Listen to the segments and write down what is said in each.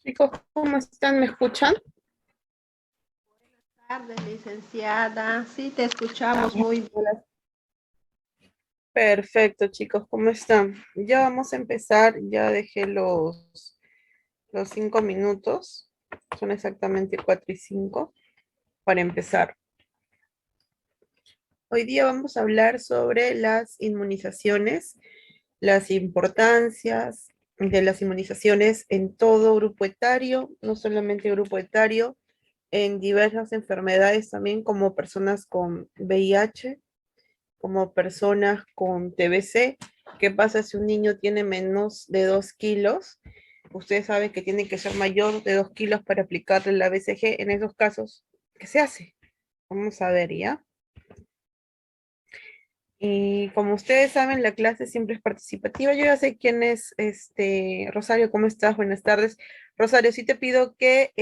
Chicos, ¿cómo están? ¿Me escuchan? Tardes, licenciada. Sí, te Ah, escuchamos muy bien. hola. Perfecto, chicos, ¿cómo están? Ya vamos a empezar, ya dejé los 5 minutos, son exactamente 4:05 para empezar. Hoy día vamos a hablar sobre las inmunizaciones, las importancias de las inmunizaciones en todo grupo etario, no solamente grupo etario, en diversas enfermedades también como personas con VIH, como personas con TBC. ¿Qué pasa si un niño tiene menos de 2 kilos? Ustedes saben que tiene que ser mayor de 2 kilos para aplicarle la BCG. En esos casos, ¿qué se hace? Vamos a ver, ¿ya? Y como ustedes saben, la clase siempre es participativa. Yo ya sé quién es Rosario, ¿cómo estás? Buenas tardes. Rosario, sí te pido que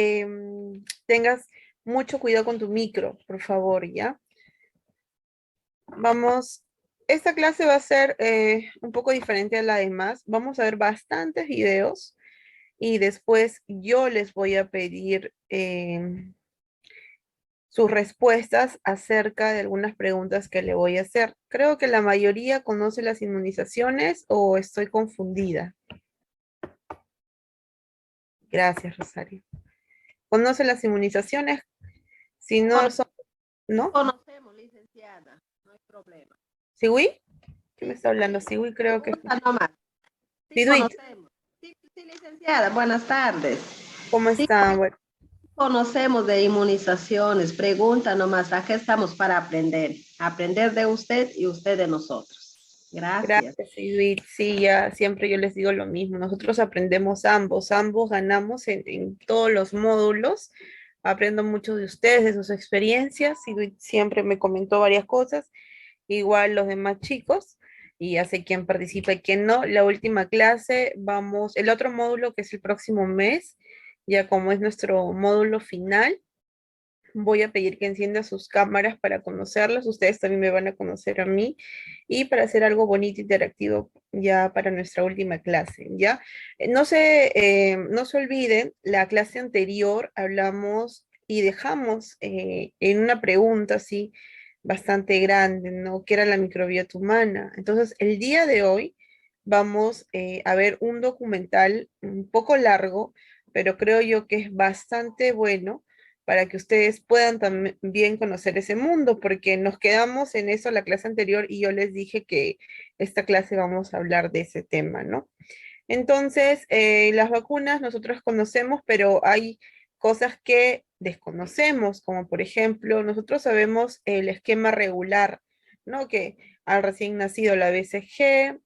tengas mucho cuidado con tu micro, por favor, ¿ya? Vamos, esta clase va a ser un poco diferente a la demás. Vamos a ver bastantes videos y después yo les voy a pedir sus respuestas acerca de algunas preguntas que le voy a hacer. Creo que la mayoría conoce las inmunizaciones o estoy confundida. Gracias, Rosario. ¿Conoce las inmunizaciones? Si no Cono- son, ¿no? Conocemos, licenciada. No hay problema. ¿Siwi? ¿Qué me Sí, está hablando? sí. Siwi creo que Pregunta escuché. nomás. Sí, Siduit, conocemos. Sí, sí, licenciada. Buenas tardes. ¿cómo Sí, está? Bueno, conocemos de inmunizaciones. Pregunta nomás. Aquí estamos para aprender. Aprender de usted y usted de nosotros. Gracias. gracias, Edith. Sí, ya siempre yo les digo lo mismo. Nosotros aprendemos ambos ganamos en todos los módulos. Aprendo mucho de ustedes, de sus experiencias. Edith siempre me comentó varias cosas, igual los demás chicos, y ya sé quién participa y quién no. La última clase, vamos, el otro módulo que es el próximo mes, ya como es nuestro módulo final. Voy a pedir que encienda sus cámaras para conocerlos. Ustedes también me van a conocer a mí y para hacer algo bonito, interactivo ya para nuestra última clase, ¿ya? No se olviden, la clase anterior hablamos y dejamos en una pregunta así bastante grande, ¿no? ¿Qué era la microbiota humana? Entonces, el día de hoy vamos a ver un documental un poco largo, pero creo yo que es bastante bueno para que ustedes puedan también conocer ese mundo, porque nos quedamos en eso la clase anterior y yo les dije que esta clase vamos a hablar de ese tema, ¿no? Entonces, las vacunas nosotros conocemos, pero hay cosas que desconocemos, como por ejemplo, nosotros sabemos el esquema regular, ¿no? Que al recién nacido la BCG,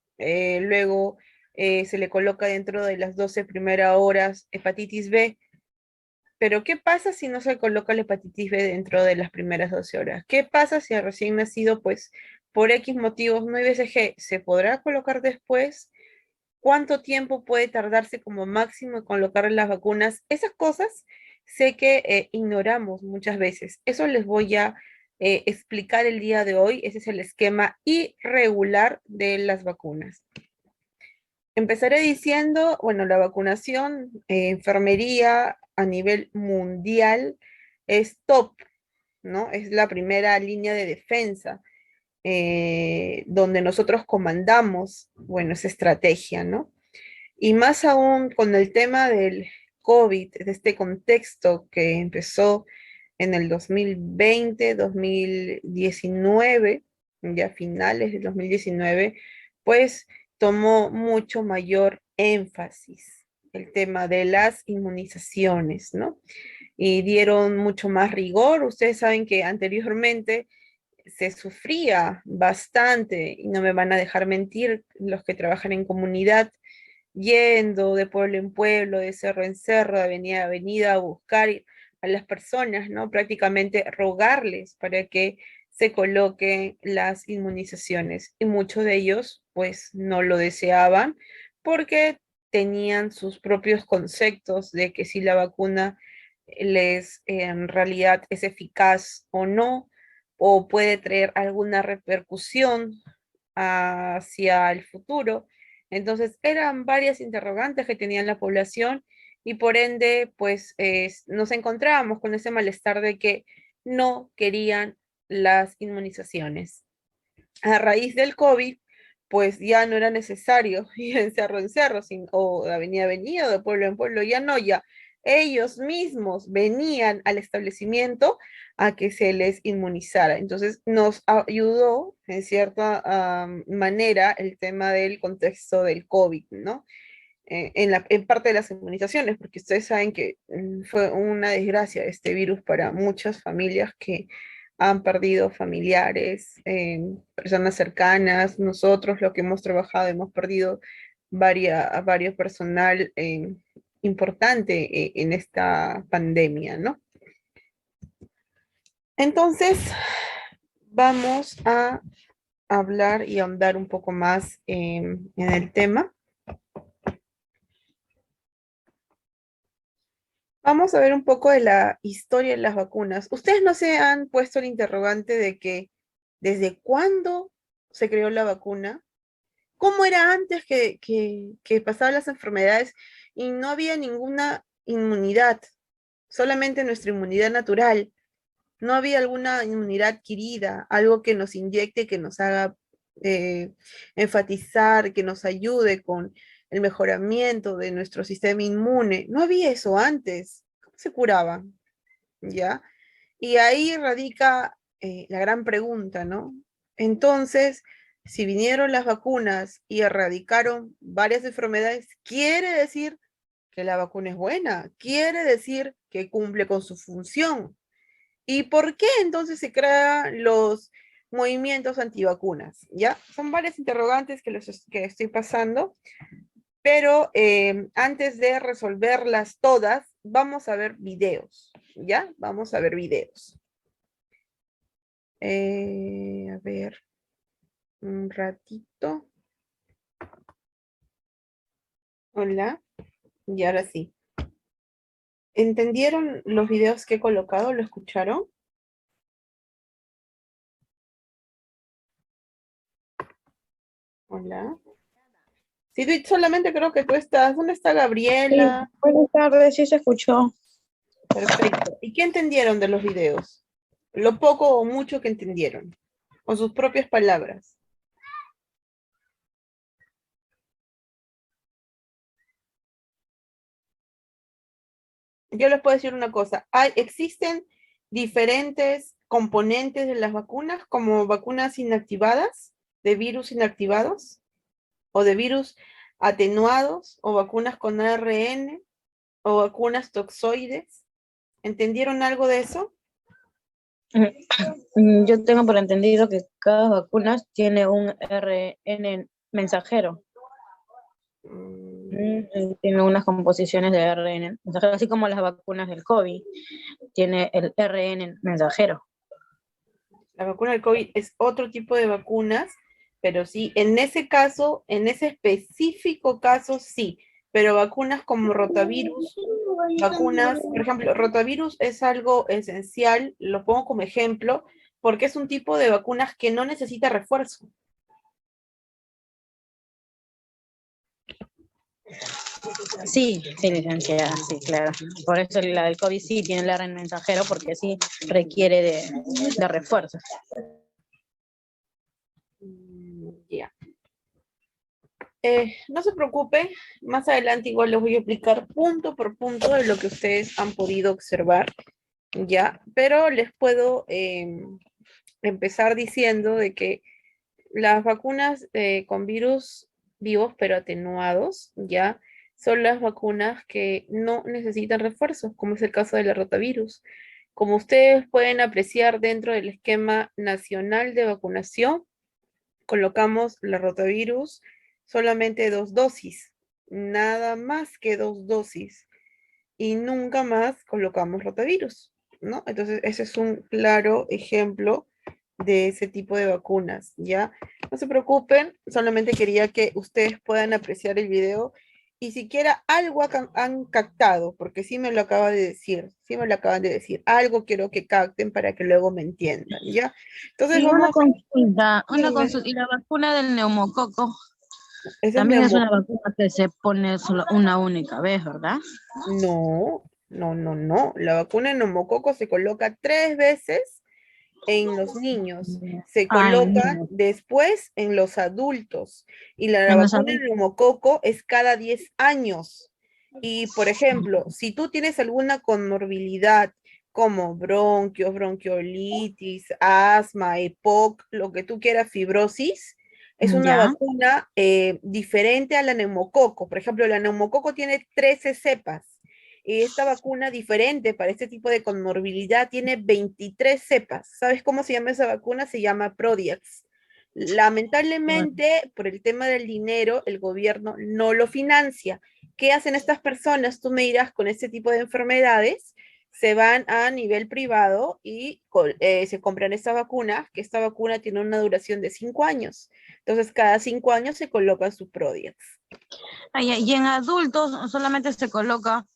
luego se le coloca dentro de las 12 primeras horas hepatitis B. Pero ¿qué pasa si no se coloca la hepatitis B dentro de las primeras 12 horas? ¿Qué pasa si al recién nacido, pues, por X motivos no hay BCG? ¿Se podrá colocar después? ¿Cuánto tiempo puede tardarse como máximo en colocar las vacunas? Esas cosas sé que ignoramos muchas veces. Eso les voy a explicar el día de hoy. Ese es el esquema irregular de las vacunas. Empezaré diciendo, bueno, la vacunación, enfermería a nivel mundial es top, ¿no? Es la primera línea de defensa, donde nosotros comandamos, bueno, esa estrategia, ¿no? Y más aún con el tema del COVID, de este contexto que empezó en el 2020, 2019, ya finales de 2019, pues tomó mucho mayor énfasis el tema de las inmunizaciones, ¿no? Y dieron mucho más rigor. Ustedes saben que anteriormente se sufría bastante, y no me van a dejar mentir los que trabajan en comunidad, yendo de pueblo en pueblo, de cerro en cerro, de avenida a avenida, a buscar a las personas, ¿no? Prácticamente rogarles para que se coloquen las inmunizaciones. Y muchos de ellos, pues, no lo deseaban porque tenían sus propios conceptos de que si la vacuna les en realidad es eficaz o no, o puede traer alguna repercusión hacia el futuro. Entonces, eran varias interrogantes que tenía la población y por ende, pues nos encontrábamos con ese malestar de que no querían las inmunizaciones. A raíz del COVID, pues ya no era necesario ir en cerro en cerro, o de avenida a avenida, o de pueblo en pueblo, ya no, ya ellos mismos venían al establecimiento a que se les inmunizara. Entonces nos ayudó en cierta manera el tema del contexto del COVID, ¿no? En parte de las inmunizaciones, porque ustedes saben que fue una desgracia este virus para muchas familias que han perdido familiares, personas cercanas, nosotros lo que hemos trabajado, hemos perdido varios personal importante en esta pandemia, ¿no? Entonces, vamos a hablar y ahondar un poco más en el tema. Vamos a ver un poco de la historia de las vacunas. ¿Ustedes no se han puesto el interrogante de que desde cuándo se creó la vacuna? ¿Cómo era antes que pasaban las enfermedades y no había ninguna inmunidad? Solamente nuestra inmunidad natural. No había alguna inmunidad adquirida, algo que nos inyecte, que nos haga eh, enfatizar, que nos ayude con el mejoramiento de nuestro sistema inmune. No había eso antes. ¿Cómo se curaba? ¿Ya? Y ahí radica la gran pregunta, ¿no? Entonces, si vinieron las vacunas y erradicaron varias enfermedades, quiere decir que la vacuna es buena, quiere decir que cumple con su función. ¿Y por qué entonces se crean los movimientos antivacunas? ¿Ya? Son varias interrogantes que estoy pasando, pero antes de resolverlas todas, vamos a ver videos, ¿ya? Vamos a ver videos. A ver, un ratito. Hola, y ahora sí. ¿Entendieron los videos que he colocado? ¿Lo escucharon? Hola. Sí, solamente creo que tú estás. ¿Dónde está Sí, Gabriela? buenas tardes, sí se escuchó. Perfecto. ¿Y qué entendieron de los videos? Lo poco o mucho que entendieron, con sus propias palabras. Yo les puedo decir una cosa. Existen diferentes componentes de las vacunas, como vacunas inactivadas, de virus inactivados, o de virus atenuados, o vacunas con ARN, o vacunas toxoides. ¿Entendieron algo de eso? Yo tengo por entendido que cada vacuna tiene un RN mensajero. Tiene unas composiciones de RN mensajero, así como las vacunas del COVID, tiene el RN mensajero. La vacuna del COVID es otro tipo de vacunas, pero sí, en ese caso, en ese específico caso, sí, pero vacunas como rotavirus, vacunas, por ejemplo, rotavirus es algo esencial, lo pongo como ejemplo, porque es un tipo de vacunas que no necesita refuerzo. Sí, sí, licenciada, sí, claro. Por eso la del COVID sí tiene el RN mensajero, porque sí requiere de refuerzos. Ya. No se preocupe, más adelante igual les voy a explicar punto por punto de lo que ustedes han podido observar, ya, pero les puedo empezar diciendo de que las vacunas con virus vivos pero atenuados, ya, son las vacunas que no necesitan refuerzos, como es el caso de la rotavirus. Como ustedes pueden apreciar dentro del esquema nacional de vacunación, colocamos la rotavirus solamente 2 dosis, nada más que 2 dosis, y nunca más colocamos rotavirus, ¿no? Entonces, ese es un claro ejemplo de ese tipo de vacunas, ¿ya? No se preocupen, solamente quería que ustedes puedan apreciar el video y siquiera algo han captado, porque sí me lo acaba de decir, sí me lo acaban de decir, algo quiero que capten para que luego me entiendan, ¿ya? Entonces Y una vamos, consulta, dígame. ¿y la vacuna del neumococo? Ese es También es una neumococo. vacuna que se pone solo una única vez, ¿verdad? No, no, no, no. La vacuna de neumococo se coloca 3 veces en los niños, se Ay, coloca no. después en los adultos y la En los vacuna de adultos. neumococo es cada 10 años. Y, por ejemplo, si tú tienes alguna comorbilidad como bronquios, bronquiolitis, asma, EPOC, lo que tú quieras, fibrosis, es una Ya, vacuna diferente a la neumococo. Por ejemplo, la neumococo tiene 13 cepas. Y esta vacuna diferente para este tipo de comorbilidad tiene 23 cepas. ¿Sabes cómo se llama esa vacuna? Se llama Prodiax. Lamentablemente, por el tema del dinero, el gobierno no lo financia. ¿Qué hacen estas personas? Tú me dirás, con este tipo de enfermedades, se van a nivel privado y se compran esta vacuna, que esta vacuna tiene una duración de 5 años. Entonces, cada 5 años se coloca su Prodiax. ay, ay, y en adultos solamente se coloca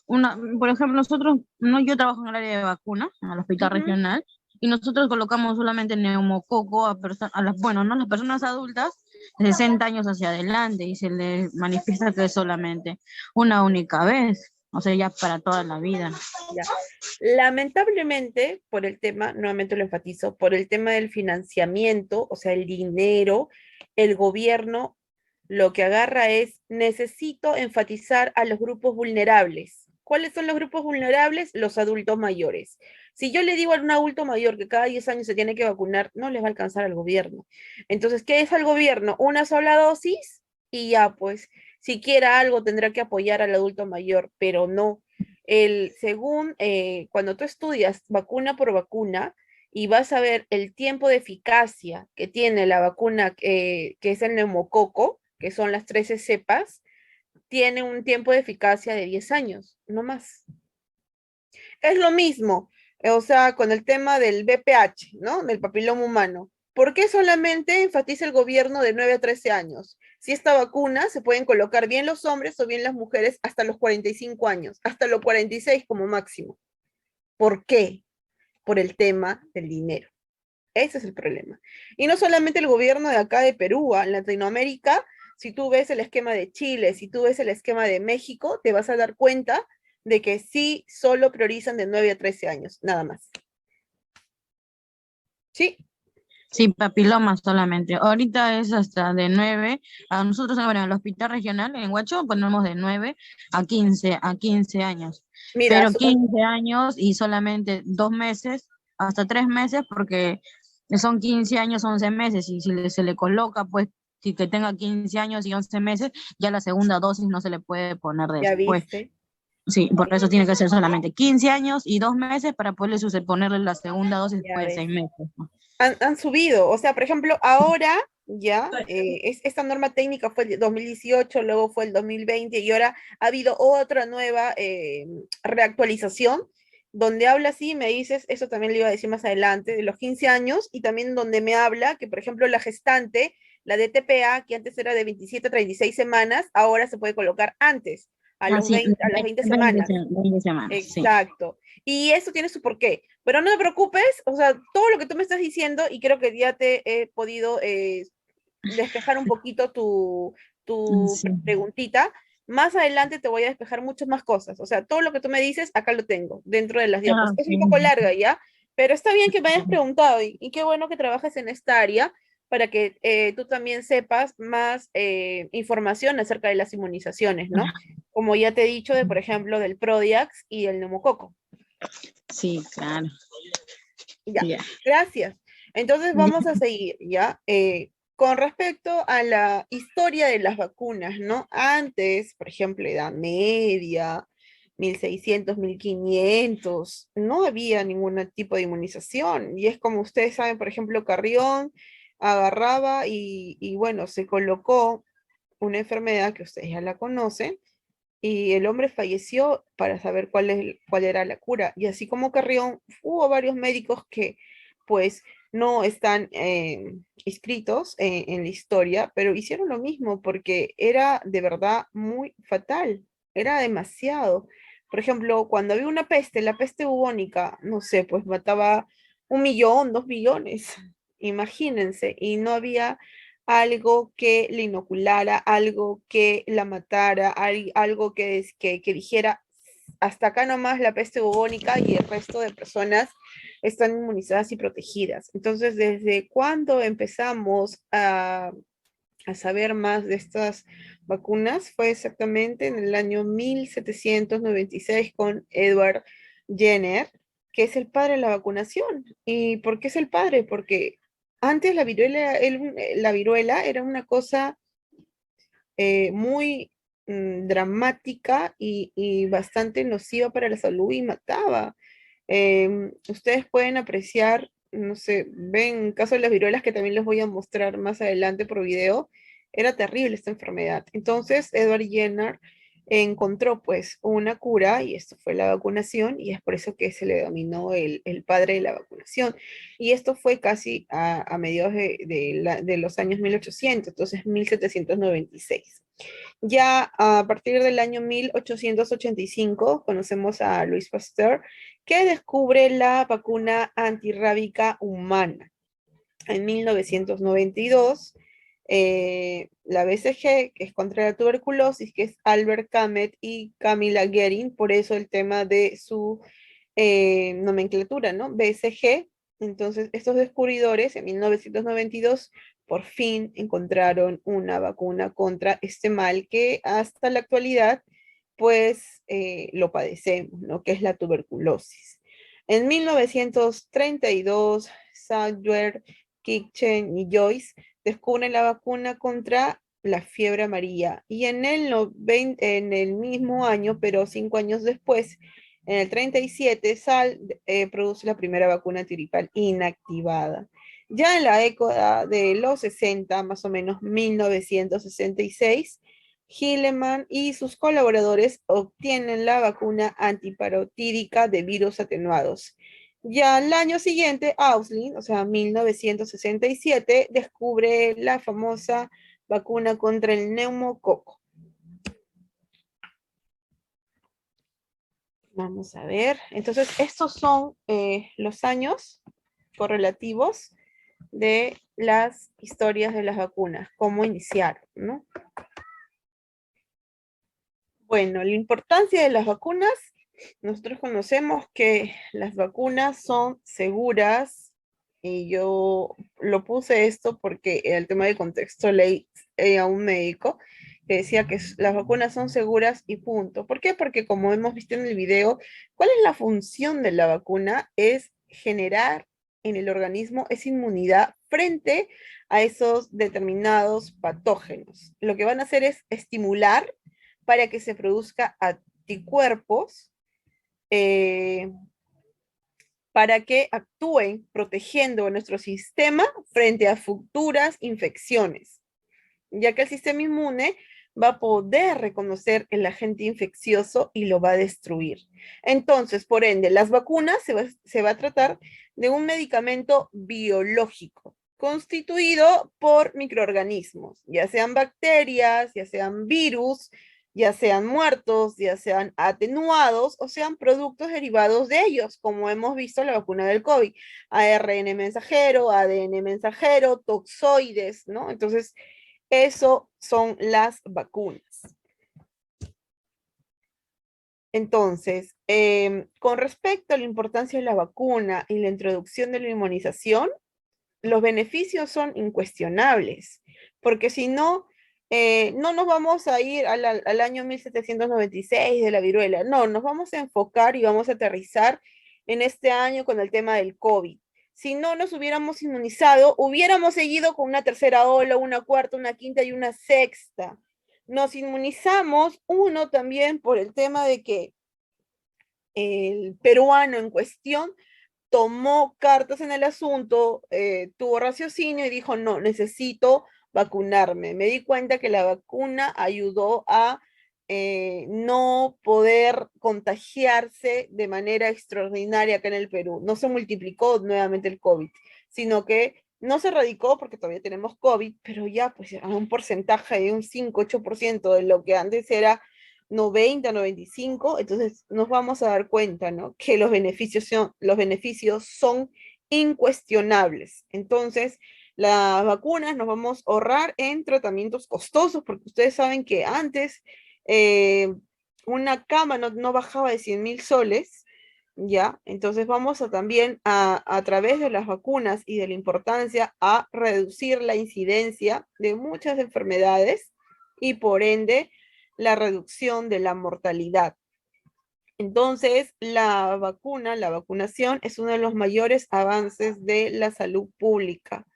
una, por ejemplo, nosotros, no, yo trabajo en el área de vacunas, en el hospital Ujú. regional, y nosotros colocamos solamente neumococo a las, bueno, no, las personas adultas de 60 años hacia adelante, y se les manifiesta que es solamente una única vez, o sea, ya para toda la vida. Ya. Lamentablemente, por el tema, nuevamente lo enfatizo, por el tema del financiamiento, o sea, el dinero, el gobierno lo que agarra es, necesito enfatizar a los grupos vulnerables. ¿Cuáles son los grupos vulnerables? Los adultos mayores. Si yo le digo a un adulto mayor que cada 10 años se tiene que vacunar, no les va a alcanzar al gobierno. Entonces, ¿qué es al gobierno? Una sola dosis y ya, pues, si quiera algo tendrá que apoyar al adulto mayor, pero no según cuando tú estudias vacuna por vacuna y vas a ver el tiempo de eficacia que tiene la vacuna que es el neumococo, que son las 13 cepas, tiene un tiempo de eficacia de 10 años, no más. Es lo mismo, o sea, con el tema del VPH, ¿no? Del papiloma humano. ¿Por qué solamente enfatiza el gobierno de 9 a 13 años? Si esta vacuna se pueden colocar bien los hombres o bien las mujeres hasta los 45 años, hasta los 46 como máximo. ¿Por qué? Por el tema del dinero. Ese es el problema. Y no solamente el gobierno de acá de Perú, en Latinoamérica, si tú ves el esquema de Chile, si tú ves el esquema de México, te vas a dar cuenta de que sí solo priorizan de 9 a 13 años, nada más. Sí, Sí, papiloma solamente. Ahorita es hasta de 9. A nosotros ahora en el hospital regional, en Huacho, ponemos de 9 a 15 años. mira, Pero 15 años y solamente 2 meses, hasta 3 meses, porque son 15 años, 11 meses. Y si se le coloca, pues, si que tenga 15 años y 11 meses, ya la segunda dosis no se le puede poner ya después. viste. Sí, por eso tiene que ser solamente 15 años y 2 meses para poderle ponerle la segunda dosis Ya después de ves. 6 meses, ¿no? Han subido, o sea, por ejemplo, ahora ya, esta norma técnica fue el 2018, luego fue el 2020 y ahora ha habido otra nueva reactualización donde habla así, me dices, eso también le iba a decir más adelante, de los 15 años y también donde me habla que, por ejemplo, la gestante, la DTPA, que antes era de 27 a 36 semanas, ahora se puede colocar antes, Ah, sí, a las 20 20 semanas. 20 semanas, sí. Exacto. Y eso tiene su porqué. Pero no te preocupes, o sea, todo lo que tú me estás diciendo, y creo que ya te he podido despejar un poquito tu Sí. preguntita. Más adelante te voy a despejar muchas más cosas. O sea, todo lo que tú me dices, acá lo tengo, dentro de las diapos. Ah, Es un poco ok. larga ya, pero está bien que me hayas preguntado y qué bueno que trabajes en esta área para que tú también sepas más información acerca de las inmunizaciones, ¿no? Como ya te he dicho, de, por ejemplo, del Prodiax y el neumococo. Sí, claro. Ya, Ya. gracias. Entonces vamos a seguir, ¿ya? Con respecto a la historia de las vacunas, ¿no? Antes, por ejemplo, Edad Media, 1600, 1500, no había ningún tipo de inmunización. Y es como ustedes saben, por ejemplo, Carrión agarraba y bueno, se colocó una enfermedad que ustedes ya la conocen, y el hombre falleció para saber cuál era la cura. Y así como Carrión, hubo varios médicos que pues no están inscritos en la historia, pero hicieron lo mismo porque era de verdad muy fatal, era demasiado. Por ejemplo, cuando había una peste, la peste bubónica, no sé, pues mataba 1 millón, 2 millones, imagínense, y no había algo que le inoculara, algo que la matara, algo que dijera, hasta acá nomás la peste bubónica y el resto de personas están inmunizadas y protegidas. Entonces, ¿desde cuándo empezamos a saber más de estas vacunas? Fue exactamente en el año 1796 con Edward Jenner, que es el padre de la vacunación. ¿Y por qué es el padre? Porque antes la viruela era una cosa muy dramática y bastante nociva para la salud y mataba. Ustedes pueden apreciar, no sé, ven caso de las viruelas que también les voy a mostrar más adelante por video, era terrible esta enfermedad. Entonces, Edward Jenner encontró pues una cura y esto fue la vacunación y es por eso que se le denominó el padre de la vacunación. Y esto fue casi a mediados de los años 1800, entonces 1796. Ya a partir del año 1885 conocemos a Louis Pasteur, que descubre la vacuna antirrábica humana. En 1992, la BCG, que es contra la tuberculosis, que es Albert Camet y Camilla Guerin, por eso el tema de su nomenclatura, ¿no? BCG. Entonces, estos descubridores en 1992 por fin encontraron una vacuna contra este mal que hasta la actualidad, pues, lo padecemos, ¿no? Que es la tuberculosis. En 1932, Sayer, Kitchen y Joyce descubren la vacuna contra la fiebre amarilla y en el mismo año, pero 5 años después, en el 37, produce la primera vacuna antirripal inactivada. Ya en la década de los 60, más o menos 1966, Hilleman y sus colaboradores obtienen la vacuna antiparotídica de virus atenuados. Ya al año siguiente, Auslin, o sea, 1967, descubre la famosa vacuna contra el neumococo. Vamos a ver. Entonces, estos son los años correlativos de las historias de las vacunas, cómo iniciaron, ¿no? Bueno, la importancia de las vacunas, nosotros conocemos que las vacunas son seguras, y yo lo puse esto porque el tema de contexto leí a un médico que decía que las vacunas son seguras y punto. ¿Por qué? Porque como hemos visto en el video, ¿cuál es la función de la vacuna? Es generar en el organismo esa inmunidad frente a esos determinados patógenos. Lo que van a hacer es estimular para que se produzca anticuerpos para que actúen protegiendo a nuestro sistema frente a futuras infecciones, ya que el sistema inmune va a poder reconocer el agente infeccioso y lo va a destruir. Entonces, por ende, las vacunas se va a tratar de un medicamento biológico constituido por microorganismos, ya sean bacterias, ya sean virus, ya sean muertos, ya sean atenuados o sean productos derivados de ellos, como hemos visto en la vacuna del COVID, ARN mensajero, ADN mensajero, toxoides, ¿no? Entonces, eso son las vacunas. Entonces, con respecto a la importancia de la vacuna y la introducción de la inmunización, los beneficios son incuestionables, porque si no, no nos vamos a ir al año 1796 de la viruela, no, nos vamos a enfocar y vamos a aterrizar en este año con el tema del COVID. Si no nos hubiéramos inmunizado, hubiéramos seguido con una tercera ola, una cuarta, una quinta y una sexta. Nos inmunizamos, uno también por el tema de que el peruano en cuestión tomó cartas en el asunto, tuvo raciocinio y dijo, no, necesito vacunarme. Me di cuenta que la vacuna ayudó a no poder contagiarse de manera extraordinaria acá en el Perú. No se multiplicó nuevamente el COVID, sino que no se erradicó porque todavía tenemos COVID, pero ya pues a un porcentaje de un 5-8% de lo que antes era 90, 95, entonces nos vamos a dar cuenta, ¿no? Que los beneficios son incuestionables. Entonces, Las vacunas nos vamos a ahorrar en tratamientos costosos, porque ustedes saben que antes una cama no bajaba de 100.000 soles, ¿ya? Entonces vamos a también a través de las vacunas y de la importancia a reducir la incidencia de muchas enfermedades y por ende la reducción de la mortalidad. Entonces, la vacunación es uno de los mayores avances de la salud pública.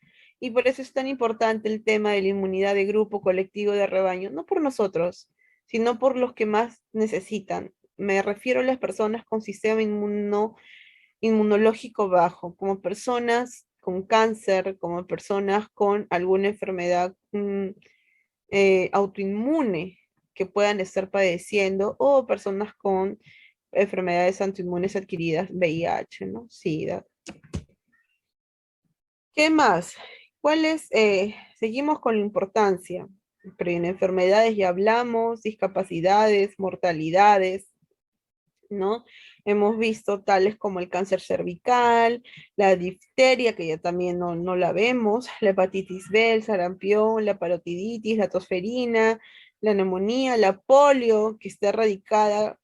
Y por eso es tan importante el tema de la inmunidad de grupo, colectivo, de rebaño, no por nosotros, sino por los que más necesitan. Me refiero a las personas con sistema inmunológico bajo, como personas con cáncer, como personas con alguna enfermedad autoinmune que puedan estar padeciendo o personas con enfermedades autoinmunes adquiridas, VIH, ¿no? SIDA. ¿Qué más? ¿Cuáles? Seguimos con la importancia. Prevenir enfermedades, ya hablamos, discapacidades, mortalidades, ¿no? Hemos visto tales como el cáncer cervical, la difteria, que ya también no la vemos, la hepatitis B, el sarampión, la parotiditis, la tosferina, la neumonía, la polio, que está erradicada,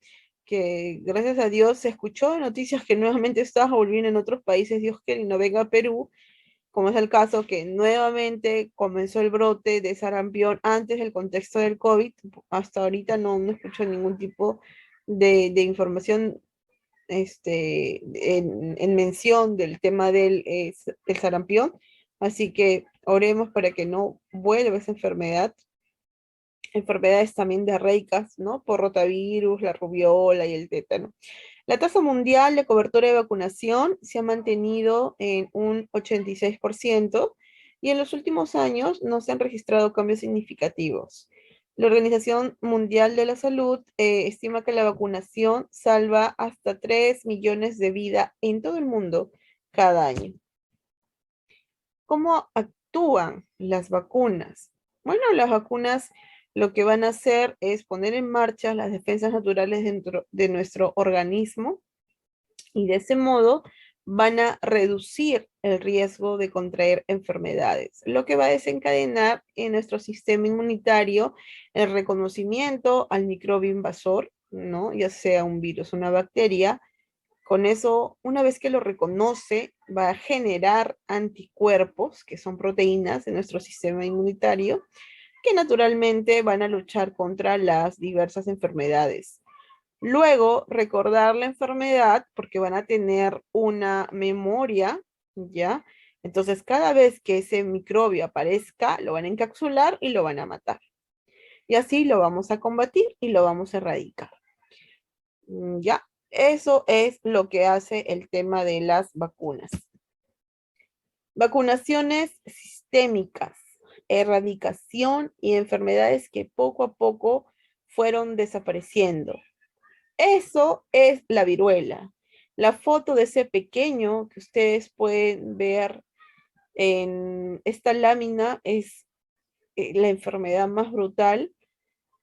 que gracias a Dios se escuchó de noticias que nuevamente estaba volviendo en otros países, Dios quiere y no venga a Perú, como es el caso que nuevamente comenzó el brote de sarampión antes del contexto del COVID. Hasta ahorita no escucho ningún tipo de información en mención del tema del sarampión, así que oremos para que no vuelva esa enfermedad. Enfermedades también diarreicas, ¿no? Por rotavirus, la rubiola y el tétano. La tasa mundial de cobertura de vacunación se ha mantenido en un 86% y en los últimos años no se han registrado cambios significativos. La Organización Mundial de la Salud estima que la vacunación salva hasta 3 millones de vidas en todo el mundo cada año. ¿Cómo actúan las vacunas? Bueno, las vacunas lo que van a hacer es poner en marcha las defensas naturales dentro de nuestro organismo y de ese modo van a reducir el riesgo de contraer enfermedades, lo que va a desencadenar en nuestro sistema inmunitario el reconocimiento al microbio invasor, ¿no? Ya sea un virus o una bacteria. Con eso, una vez que lo reconoce, va a generar anticuerpos, que son proteínas de nuestro sistema inmunitario, que naturalmente van a luchar contra las diversas enfermedades. Luego, recordar la enfermedad porque van a tener una memoria, ¿ya? Entonces, cada vez que ese microbio aparezca, lo van a encapsular y lo van a matar. Y así lo vamos a combatir y lo vamos a erradicar. ¿Ya? Eso es lo que hace el tema de las vacunas. Vacunaciones sistémicas, erradicación y enfermedades que poco a poco fueron desapareciendo. Eso es la viruela. La foto de ese pequeño que ustedes pueden ver en esta lámina es la enfermedad más brutal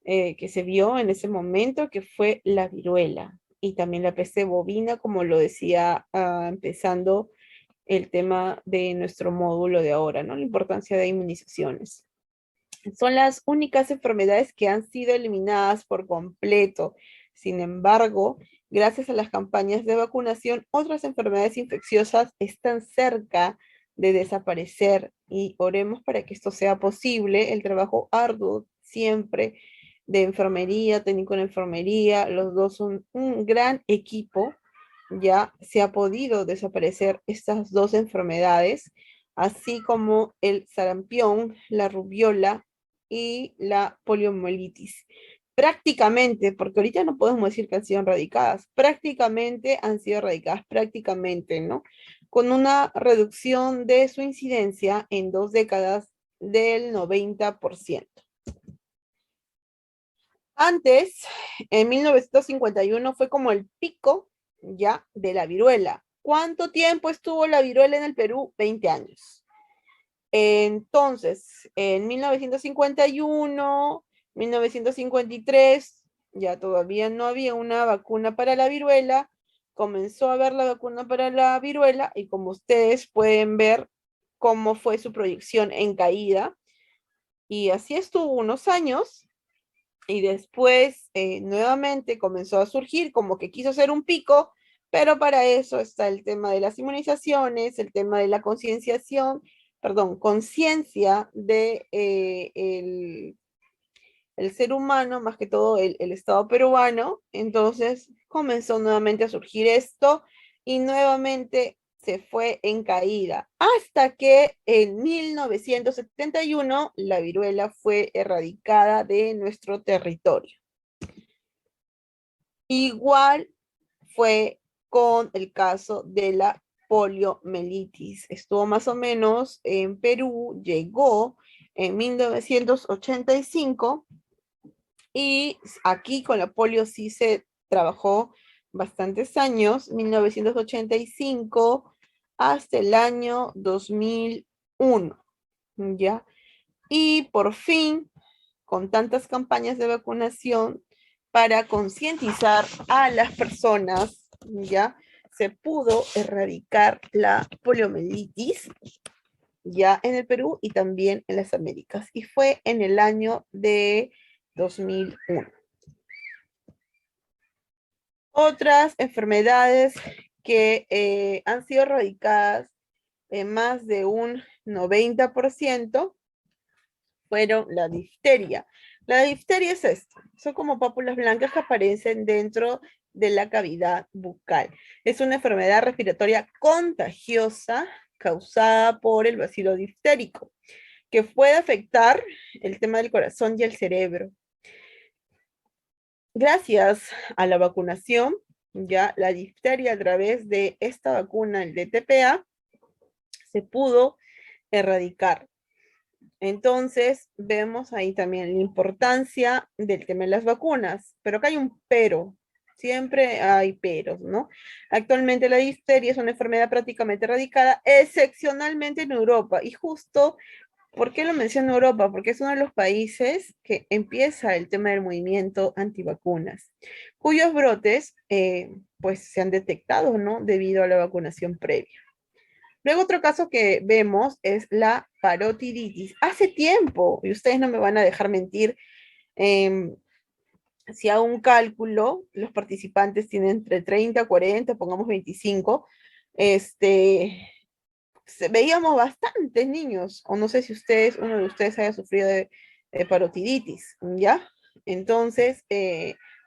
que se vio en ese momento, que fue la viruela y también la peste bovina, como lo decía empezando el tema de nuestro módulo de ahora, ¿no? La importancia de inmunizaciones. Son las únicas enfermedades que han sido eliminadas por completo. Sin embargo, gracias a las campañas de vacunación, otras enfermedades infecciosas están cerca de desaparecer y oremos para que esto sea posible. El trabajo arduo siempre de enfermería, técnico en enfermería, los dos son un gran equipo. Ya se ha podido desaparecer estas dos enfermedades, así como el sarampión, la rubiola y la poliomielitis. Prácticamente, porque ahorita no podemos decir que han sido erradicadas, prácticamente han sido erradicadas, prácticamente, ¿no? Con una reducción de su incidencia en 2 décadas del 90%. Antes, en 1951 fue como el pico ya de la viruela. ¿Cuánto tiempo estuvo la viruela en el Perú? 20 años. Entonces, en 1951, 1953, ya todavía no había una vacuna para la viruela, comenzó a haber la vacuna para la viruela y como ustedes pueden ver, cómo fue su proyección en caída. Y así estuvo unos años y después nuevamente comenzó a surgir como que quiso hacer un pico, pero para eso está el tema de las inmunizaciones, el tema de la concienciación, perdón, conciencia de el ser humano, más que todo el Estado peruano. Entonces comenzó nuevamente a surgir esto y nuevamente se fue en caída, hasta que en 1971 la viruela fue erradicada de nuestro territorio. Igual fue con el caso de la poliomielitis. Estuvo más o menos en Perú, llegó en 1985 y aquí con la polio sí se trabajó bastantes años, 1985 hasta el año 2001, ¿ya? Y por fin, con tantas campañas de vacunación para concientizar a las personas, ¿ya? Se pudo erradicar la poliomielitis, ya en el Perú y también en las Américas. Y fue en el año de 2001. Otras enfermedades que han sido erradicadas en más de un 90% fueron la difteria. La difteria es esto, son como pápulas blancas que aparecen dentro de la cavidad bucal. Es una enfermedad respiratoria contagiosa causada por el bacilo diftérico, que puede afectar el tema del corazón y el cerebro. Gracias a la vacunación, ya la difteria a través de esta vacuna, el DTPA, se pudo erradicar. Entonces, vemos ahí también la importancia del tema de las vacunas, pero acá hay un pero, siempre hay peros, ¿no? Actualmente la difteria es una enfermedad prácticamente erradicada, excepcionalmente en Europa, y justo, ¿por qué lo menciono Europa? Porque es uno de los países que empieza el tema del movimiento antivacunas, cuyos brotes, pues, se han detectado, ¿no? Debido a la vacunación previa. Luego otro caso que vemos es la parotiditis. Hace tiempo, y ustedes no me van a dejar mentir, em, si hago un cálculo, los participantes tienen entre 30, 40, pongamos 25, veíamos bastantes niños, o no sé si uno de ustedes haya sufrido de parotiditis, ¿ya? Entonces,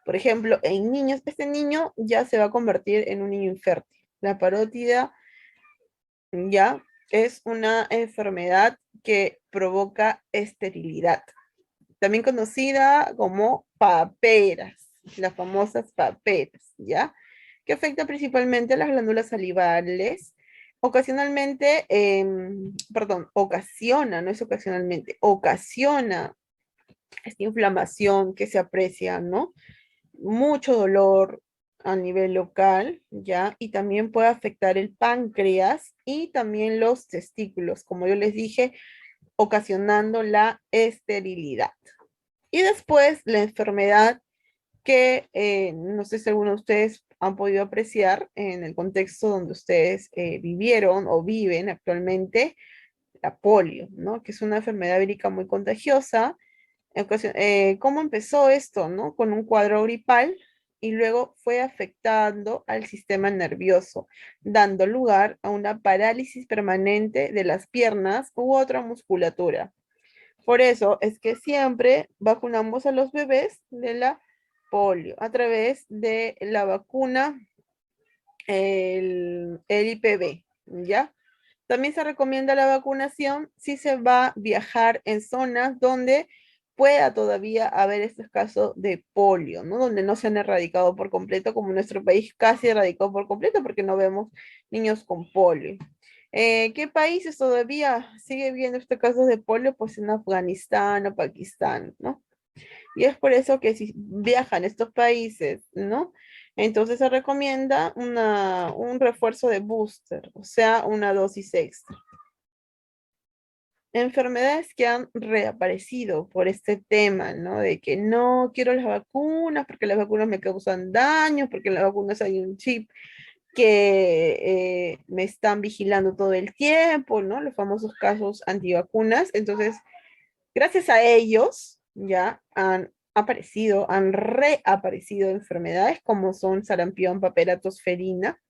por ejemplo, en niños, este niño ya se va a convertir en un niño infértil. La parótida ya es una enfermedad que provoca esterilidad, también conocida como paperas, las famosas paperas, ¿ya? Que afecta principalmente a las glándulas salivales. Ocasionalmente, perdón, ocasiona, no es ocasionalmente, ocasiona esta inflamación que se aprecia, ¿no? Mucho dolor a nivel local, ¿ya? Y también puede afectar el páncreas y también los testículos, como yo les dije, ocasionando la esterilidad. Y después la enfermedad que no sé si alguno de ustedes han podido apreciar en el contexto donde ustedes vivieron o viven actualmente, la polio, ¿no? Que es una enfermedad vírica muy contagiosa. ¿Cómo empezó esto, no? Con un cuadro gripal y luego fue afectando al sistema nervioso, dando lugar a una parálisis permanente de las piernas u otra musculatura. Por eso es que siempre vacunamos a los bebés de la polio a través de la vacuna, el IPV, ¿ya? También se recomienda la vacunación si se va a viajar en zonas donde pueda todavía haber estos casos de polio, ¿no? Donde no se han erradicado por completo, como nuestro país casi erradicó por completo, porque no vemos niños con polio. ¿Qué países todavía sigue viendo estos casos de polio? Pues en Afganistán o Pakistán, ¿no? Y es por eso que si viajan a estos países, ¿no? Entonces se recomienda un refuerzo de booster, o sea, una dosis extra. Enfermedades que han reaparecido por este tema, ¿no? De que no quiero las vacunas porque las vacunas me causan daño, porque en las vacunas hay un chip. que me están vigilando todo el tiempo, ¿no? Los famosos casos antivacunas. Entonces, gracias a ellos, ya han aparecido, han reaparecido enfermedades como son sarampión, papera, tosferina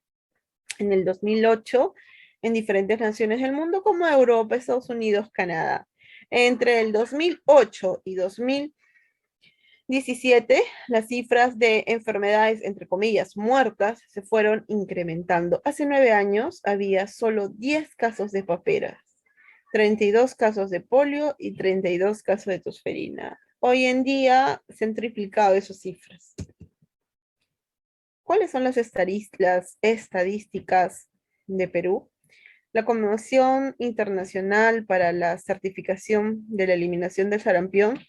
en el 2008 en diferentes naciones del mundo como Europa, Estados Unidos, Canadá. Entre el 2008 y 2017, las cifras de enfermedades, entre comillas, muertas, se fueron incrementando. Hace 9 años había solo 10 casos de paperas, 32 casos de polio y 32 casos de tosferina. Hoy en día se han triplicado esas cifras. ¿Cuáles son las estadísticas de Perú? La Comisión Internacional para la Certificación de la Eliminación del Sarampión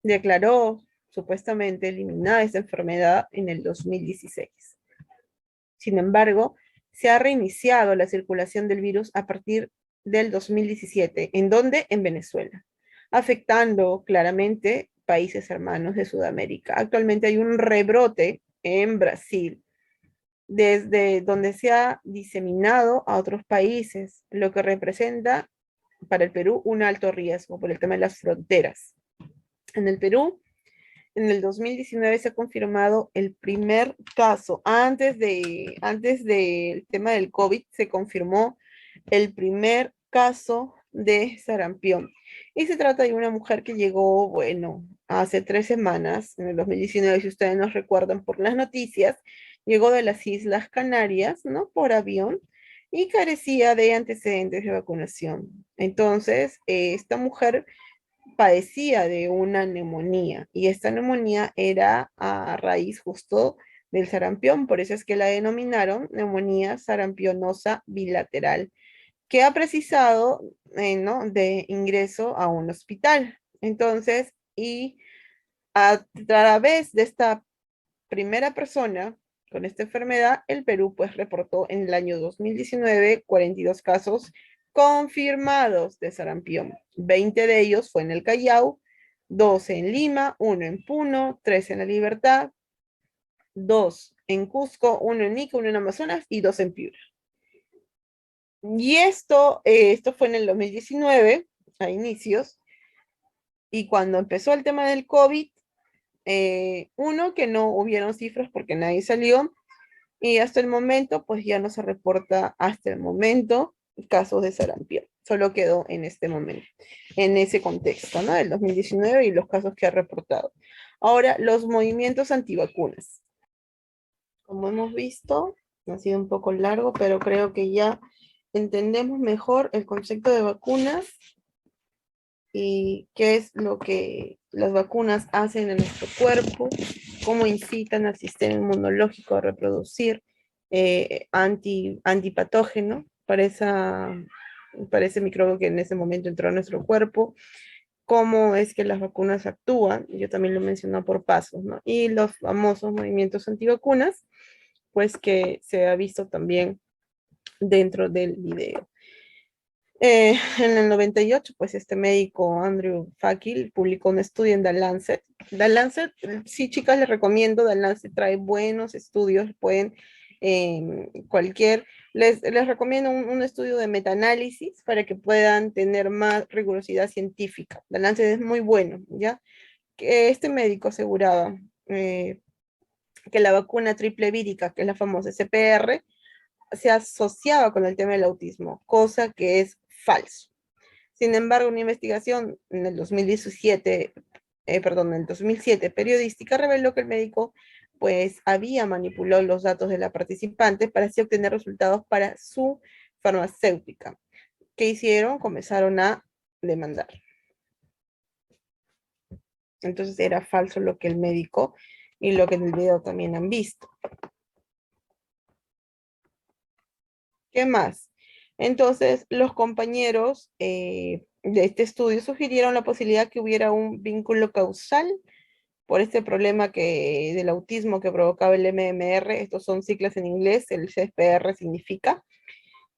declaró supuestamente eliminada esta enfermedad en el 2016. Sin embargo, se ha reiniciado la circulación del virus a partir del 2017. ¿En dónde? En Venezuela, afectando claramente países hermanos de Sudamérica. Actualmente hay un rebrote en Brasil, desde donde se ha diseminado a otros países, lo que representa para el Perú un alto riesgo por el tema de las fronteras. En el Perú, en el 2019 se ha confirmado el primer caso. Antes del tema del COVID, se confirmó el primer caso de sarampión. Y se trata de una mujer que llegó, bueno, hace 3 semanas, en el 2019, si ustedes nos recuerdan por las noticias, llegó de las Islas Canarias, ¿no? Por avión y carecía de antecedentes de vacunación. Entonces, esta mujer padecía de una neumonía y esta neumonía era a raíz justo del sarampión, por eso es que la denominaron neumonía sarampionosa bilateral, que ha precisado, ¿no? de ingreso a un hospital. Entonces, y a través de esta primera persona con esta enfermedad, el Perú pues reportó en el año 2019 42 casos confirmados de sarampión. 20 de ellos fue en el Callao, 12 en Lima, 1 en Puno, 3 en La Libertad, 2 en Cusco, 1 en Ica, 1 en Amazonas y 2 en Piura. Y esto fue en el 2019, a inicios, y cuando empezó el tema del COVID, uno, que no hubieron cifras porque nadie salió, y hasta el momento, pues ya no se reporta hasta el momento casos de sarampión. Solo quedó en este momento, en ese contexto, ¿no? Del 2019 y los casos que ha reportado. Ahora, los movimientos antivacunas. Como hemos visto, ha sido un poco largo, pero creo que ya entendemos mejor el concepto de vacunas y qué es lo que las vacunas hacen en nuestro cuerpo, cómo incitan al sistema inmunológico a reproducir antipatógeno para ese microbio que en ese momento entró a nuestro cuerpo, cómo es que las vacunas actúan, yo también lo mencioné por pasos, ¿no? Y los famosos movimientos antivacunas, pues que se ha visto también dentro del video. En el 98, pues este médico Andrew Fakil publicó un estudio en The Lancet. The Lancet, sí, chicas, les recomiendo. The Lancet trae buenos estudios. Pueden, les recomiendo un estudio de metaanálisis para que puedan tener más rigurosidad científica. The Lancet es muy bueno, ¿ya? Que este médico aseguraba que la vacuna triple vírica, que es la famosa CPR, se asociaba con el tema del autismo, cosa que es falso. Sin embargo, una investigación en el 2017, en el 2007, periodística, reveló que el médico pues había manipulado los datos de la participante para así obtener resultados para su farmacéutica. ¿Qué hicieron? Comenzaron a demandar. Entonces era falso lo que el médico y lo que en el video también han visto. ¿Qué más? Entonces, los compañeros de este estudio sugirieron la posibilidad que hubiera un vínculo causal por este problema del autismo que provocaba el MMR. Estos son siglas en inglés, el CPR significa,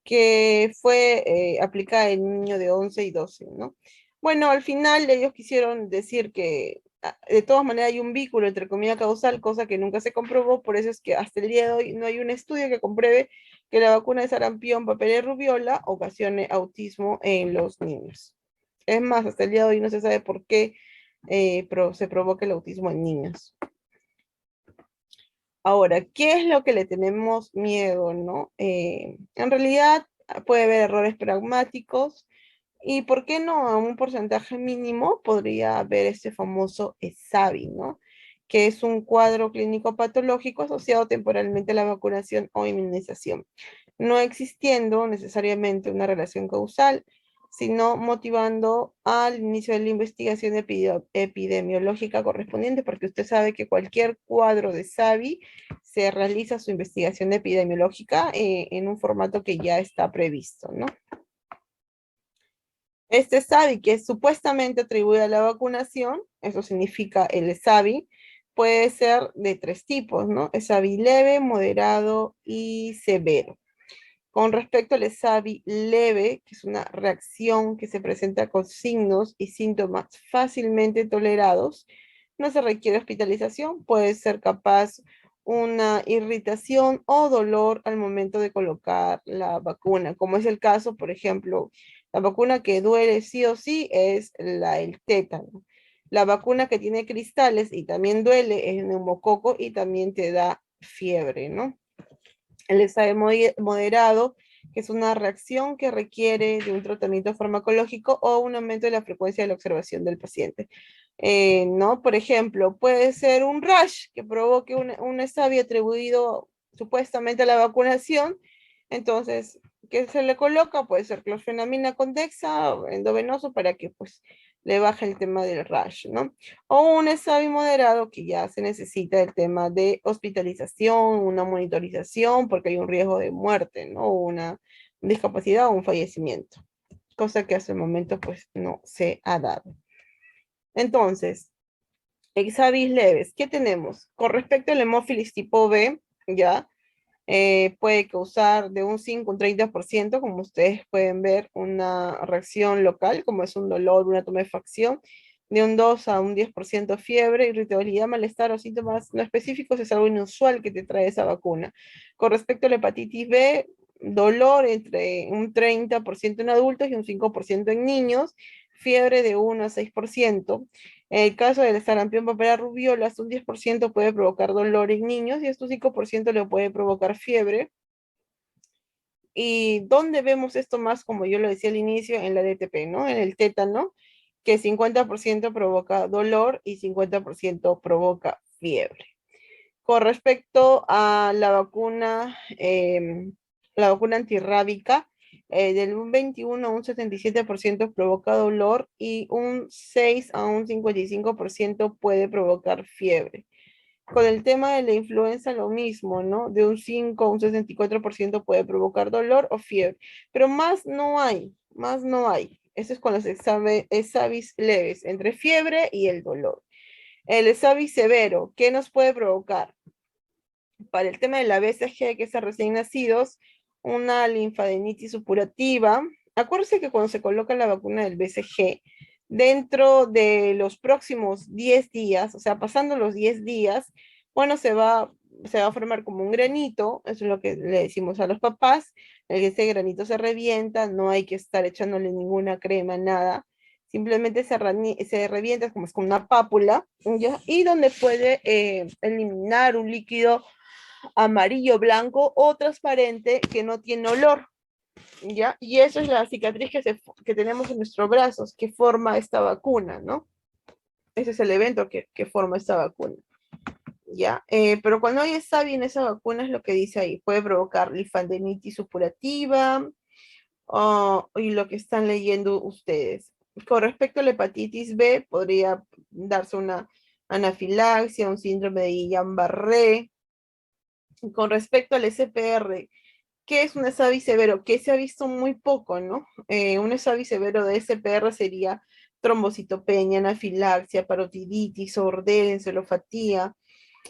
que fue aplicada en un niño de 11 y 12, ¿no? Bueno, al final ellos quisieron decir que de todas maneras hay un vínculo entre comida causal, cosa que nunca se comprobó, por eso es que hasta el día de hoy no hay un estudio que compruebe que la vacuna de sarampión, papel y rubiola ocasione autismo en los niños. Es más, hasta el día de hoy no se sabe por qué se provoca el autismo en niños. Ahora, ¿qué es lo que le tenemos miedo, no? En realidad puede haber errores pragmáticos y, ¿por qué no? A un porcentaje mínimo podría haber este famoso ESAVI, ¿no? Que es un cuadro clínico patológico asociado temporalmente a la vacunación o inmunización, no existiendo necesariamente una relación causal, sino motivando al inicio de la investigación epidemiológica correspondiente, porque usted sabe que cualquier cuadro de SAVI se realiza su investigación epidemiológica en un formato que ya está previsto, ¿no? Este SAVI, que es supuestamente atribuido a la vacunación, eso significa el SAVI, puede ser de 3 tipos, ¿no? SAVI leve, moderado y severo. Con respecto al SAVI leve, que es una reacción que se presenta con signos y síntomas fácilmente tolerados, no se requiere hospitalización, puede ser capaz una irritación o dolor al momento de colocar la vacuna, como es el caso, por ejemplo, la vacuna que duele sí o sí es el tétano. La vacuna que tiene cristales y también duele es el neumococo y también te da fiebre, ¿no? El SAVI moderado, que es una reacción que requiere de un tratamiento farmacológico o un aumento de la frecuencia de la observación del paciente. ¿No? Por ejemplo, puede ser un rash que provoque un SAVI atribuido supuestamente a la vacunación. Entonces, ¿qué se le coloca? Puede ser clorfenamina con dexa endovenoso para que pues le baje el tema del rash, ¿no? O un SAVI moderado que ya se necesita el tema de hospitalización, una monitorización, porque hay un riesgo de muerte, ¿no? Una discapacidad o un fallecimiento, cosa que hasta el momento pues no se ha dado. Entonces, SAVIs leves, ¿qué tenemos? Con respecto al hemófilis tipo B, ya, puede causar de un 5 a un 30%, como ustedes pueden ver, una reacción local, como es un dolor, una tumefacción, de un 2 a un 10% fiebre, irritabilidad, malestar o síntomas no específicos es algo inusual que te trae esa vacuna. Con respecto a la hepatitis B, dolor entre un 30% en adultos y un 5% en niños, fiebre de 1 a 6%. En el caso del sarampión papera rubiola, hasta un 10% puede provocar dolor en niños y hasta un 5% le puede provocar fiebre. ¿Y dónde vemos esto más, como yo lo decía al inicio, en la DTP, ¿no? En el tétano, que 50% provoca dolor y 50% provoca fiebre. Con respecto a la vacuna antirrábica, del un 21 a un 77% provoca dolor y un 6 a un 55% puede provocar fiebre. Con el tema de la influenza, lo mismo, ¿no? De un 5 a un 64% puede provocar dolor o fiebre. Pero más no hay, más no hay. Eso es con los SAVIs leves, entre fiebre y el dolor. El SAVI severo, ¿qué nos puede provocar? Para el tema de la BCG, que es a recién nacidos, una linfadenitis supurativa. Acuérdense que cuando se coloca la vacuna del BCG, dentro de los próximos 10 días, o sea, pasando los 10 días, bueno, se va a formar como un granito, eso es lo que le decimos a los papás, el que ese granito se revienta, no hay que estar echándole ninguna crema, nada, simplemente se revienta, es como una pápula, ¿ya? Y donde puede eliminar un líquido amarillo, blanco o transparente que no tiene olor, ¿ya? Y eso es la cicatriz que tenemos en nuestros brazos, que forma esta vacuna, ¿no? Ese es el evento que forma esta vacuna, ¿ya? Pero cuando hay SAVI en esa vacuna es lo que dice ahí, puede provocar linfadenitis supurativa, y lo que están leyendo ustedes. Con respecto a la hepatitis B, podría darse una anafilaxia, un síndrome de Guillain-Barré. Con respecto al SPR, ¿qué es un SAVI severo? Que se ha visto muy poco, ¿no? Un SAVI severo de SPR sería trombocitopenia, anafilaxia, parotiditis, sordera, encefalopatía,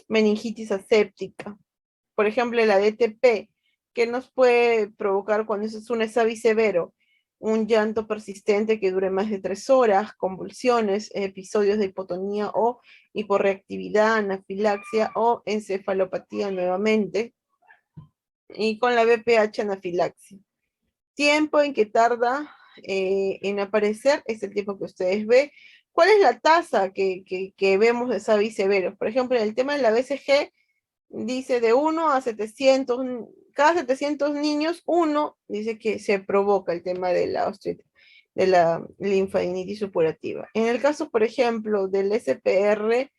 meningitis aséptica. Por ejemplo, la DTP, ¿qué nos puede provocar cuando eso es un SAVI severo? un llanto persistente que dure más de 3 horas, convulsiones, episodios de hipotonía o hiporreactividad, anafilaxia o encefalopatía nuevamente, y con la BPH anafilaxia. Tiempo en que tarda en aparecer es el tiempo que ustedes ven. ¿Cuál es la tasa que vemos de SAVI severos? Por ejemplo, en el tema de la BCG, dice de 1 a 700, cada 700 niños, uno dice que se provoca el tema de la de la linfadenitis supurativa. En el caso, por ejemplo, del SPR,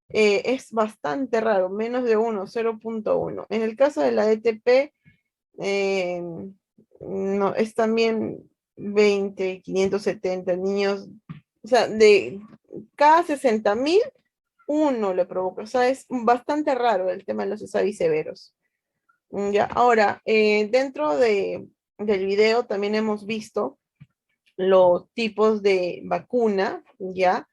es bastante raro, menos de 1, 0.1. En el caso de la DTP, eh, no, es también 20, 570 niños, o sea, de cada 60.000, uno le provoca. O sea, es bastante raro el tema de los SAVI severos. Ya, ahora, del video también hemos visto los tipos de vacuna, ¿ya?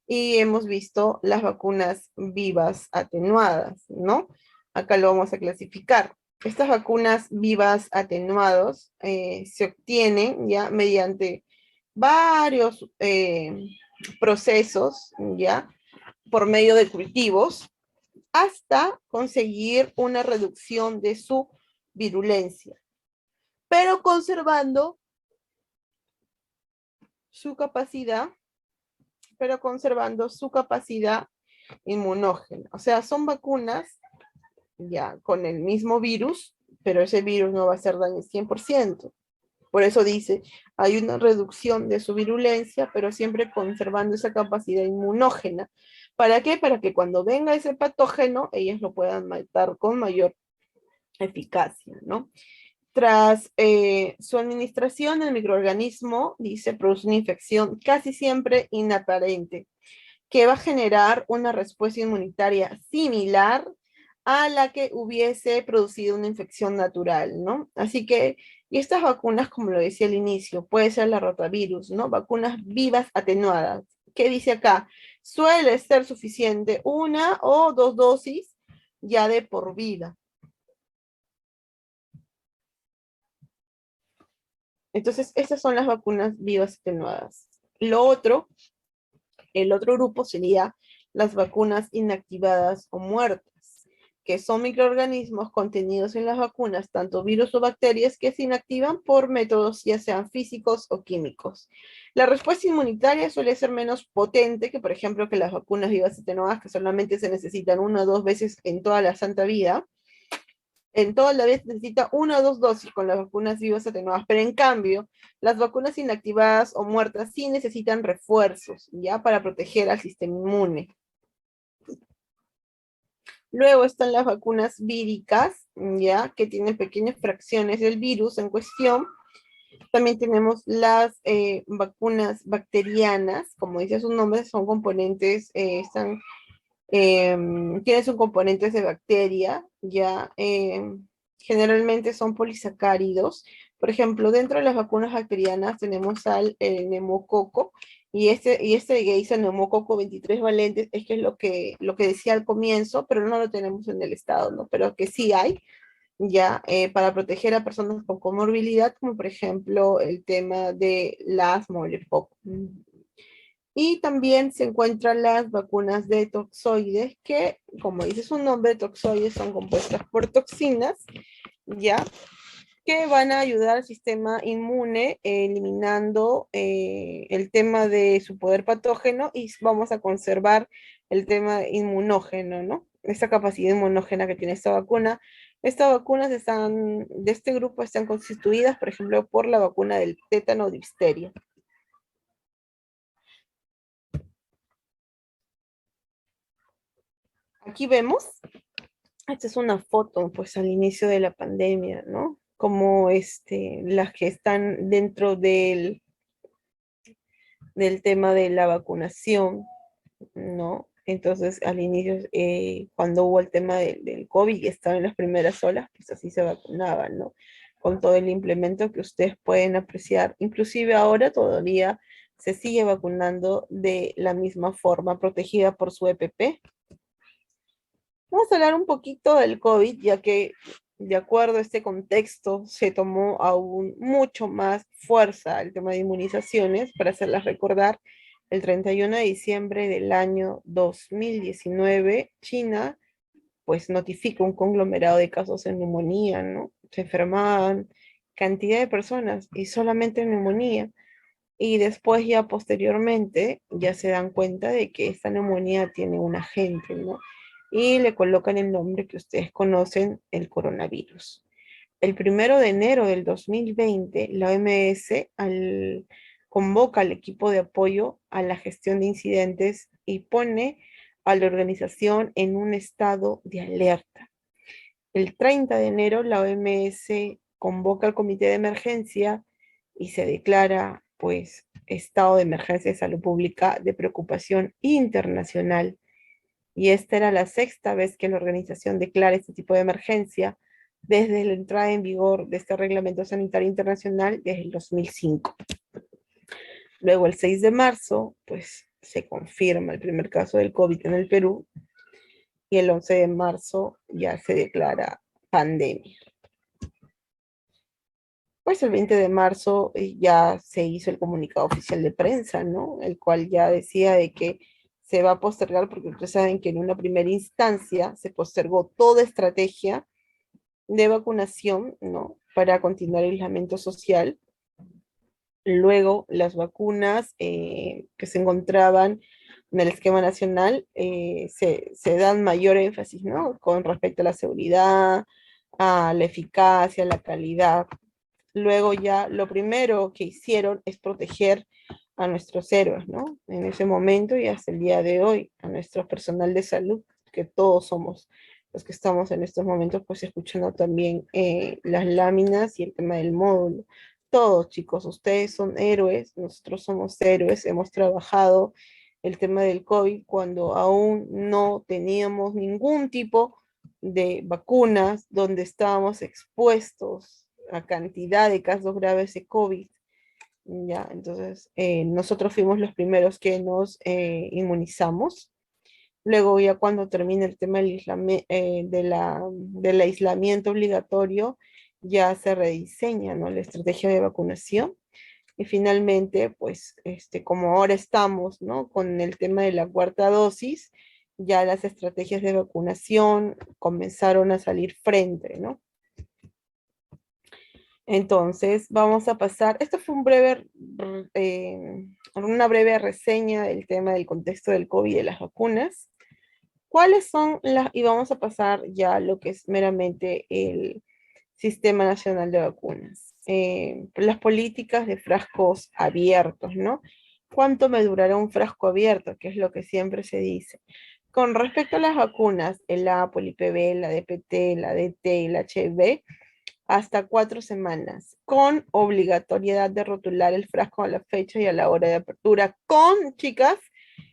Y hemos visto las vacunas vivas atenuadas, ¿no? Acá lo vamos a clasificar. Estas vacunas vivas atenuados se obtienen ya mediante varios procesos, ya, por medio de cultivos, hasta conseguir una reducción de su virulencia, pero conservando su capacidad, inmunógena. O sea, son vacunas ya con el mismo virus, pero ese virus no va a hacer daño 100%. Por eso dice, hay una reducción de su virulencia, pero siempre conservando esa capacidad inmunógena. ¿Para qué? Para que cuando venga ese patógeno, ellas lo puedan matar con mayor eficacia, ¿no? Tras su administración, el microorganismo, dice, produce una infección casi siempre inaparente, que va a generar una respuesta inmunitaria similar a la que hubiese producido una infección natural, ¿no? Así que, y estas vacunas, como lo decía al inicio, puede ser la rotavirus, ¿no? Vacunas vivas atenuadas. ¿Qué dice acá? Suele ser suficiente 1 o 2 dosis ya de por vida. Entonces, estas son las vacunas vivas atenuadas. El otro grupo sería las vacunas inactivadas o muertas, que son microorganismos contenidos en las vacunas, tanto virus o bacterias, que se inactivan por métodos ya sean físicos o químicos. La respuesta inmunitaria suele ser menos potente que, por ejemplo, que las vacunas vivas atenuadas, que solamente se necesitan 1 o 2 veces en toda la santa vida. En toda la vida necesita 1 o 2 dosis con las vacunas vivas atenuadas, pero en cambio, las vacunas inactivadas o muertas sí necesitan refuerzos, ¿ya? Para proteger al sistema inmune. Luego están las vacunas víricas, ¿ya? Que tienen pequeñas fracciones del virus en cuestión. También tenemos las vacunas bacterianas, como dice su nombre, son componentes, tienen sus componentes de bacteria, ya generalmente son polisacáridos. Por ejemplo, dentro de las vacunas bacterianas tenemos al neumococo, y este que dice neumococo 23 valentes, es que es lo que decía al comienzo, pero no lo tenemos en el estado, ¿no? Pero que sí hay, ya, para proteger a personas con comorbilidad, como por ejemplo el tema de la asma o el EPOC. Y también se encuentran las vacunas de toxoides, que, como dice su nombre, toxoides son compuestas por toxinas, ¿ya? Que van a ayudar al sistema inmune, eliminando el tema de su poder patógeno, y vamos a conservar el tema inmunógeno, ¿no? Esta capacidad inmunógena que tiene esta vacuna. Estas vacunas de este grupo están constituidas, por ejemplo, por la vacuna del tétano o difteria. Aquí vemos, esta es una foto, pues al inicio de la pandemia, ¿no? Como las que están dentro del tema de la vacunación, ¿no? Entonces, al inicio, cuando hubo el tema del COVID y estaba en las primeras olas, pues así se vacunaban, ¿no? Con todo el implemento que ustedes pueden apreciar. Inclusive ahora todavía se sigue vacunando de la misma forma, protegida por su EPP. Vamos a hablar un poquito del COVID, ya que de acuerdo a este contexto, se tomó aún mucho más fuerza el tema de inmunizaciones, para hacerlas recordar. El 31 de diciembre del año 2019, China pues notifica un conglomerado de casos de neumonía, ¿no? Se enfermaban cantidad de personas y solamente neumonía. Y después ya posteriormente ya se dan cuenta de que esta neumonía tiene un agente, ¿no? Y le colocan el nombre que ustedes conocen, el coronavirus. El 1 de enero del 2020, la OMS convoca al equipo de apoyo a la gestión de incidentes y pone a la organización en un estado de alerta. El 30 de enero, la OMS convoca al comité de emergencia y se declara, pues, estado de emergencia de salud pública de preocupación internacional. Y esta era la sexta vez que la organización declara este tipo de emergencia desde la entrada en vigor de este reglamento sanitario internacional desde el 2005. Luego, el 6 de marzo, pues se confirma el primer caso del COVID en el Perú, y el 11 de marzo ya se declara pandemia. Pues el 20 de marzo ya se hizo el comunicado oficial de prensa, ¿no? El cual ya decía de que se va a postergar, porque ustedes saben que en una primera instancia se postergó toda estrategia de vacunación, ¿no? Para continuar el aislamiento social. Luego, las vacunas que se encontraban en el esquema nacional se dan mayor énfasis, ¿no? Con respecto a la seguridad, a la eficacia, a la calidad. Luego ya lo primero que hicieron es proteger a nuestros héroes, ¿no? En ese momento y hasta el día de hoy, a nuestro personal de salud, que todos somos los que estamos en estos momentos, pues escuchando también las láminas y el tema del módulo. Todos, chicos, ustedes son héroes, nosotros somos héroes, hemos trabajado el tema del COVID cuando aún no teníamos ningún tipo de vacunas, donde estábamos expuestos a cantidad de casos graves de COVID. Ya, entonces nosotros fuimos los primeros que nos inmunizamos. Luego ya cuando termina el tema del aislamiento obligatorio, ya se rediseña, ¿no? La estrategia de vacunación. Y finalmente, pues, como ahora estamos, ¿no? Con el tema de la cuarta dosis, ya las estrategias de vacunación comenzaron a salir frente, ¿no? Entonces, vamos a pasar, esto fue una breve reseña del tema del contexto del COVID y de las vacunas. ¿Cuáles son y vamos a pasar ya a lo que es meramente el Sistema Nacional de Vacunas? Las políticas de frascos abiertos, ¿no? ¿Cuánto me durará un frasco abierto? Que es lo que siempre se dice. Con respecto a las vacunas, el APO, el IPV, la DPT, la DT y la HIV, hasta 4 semanas, con obligatoriedad de rotular el frasco a la fecha y a la hora de apertura, con, chicas,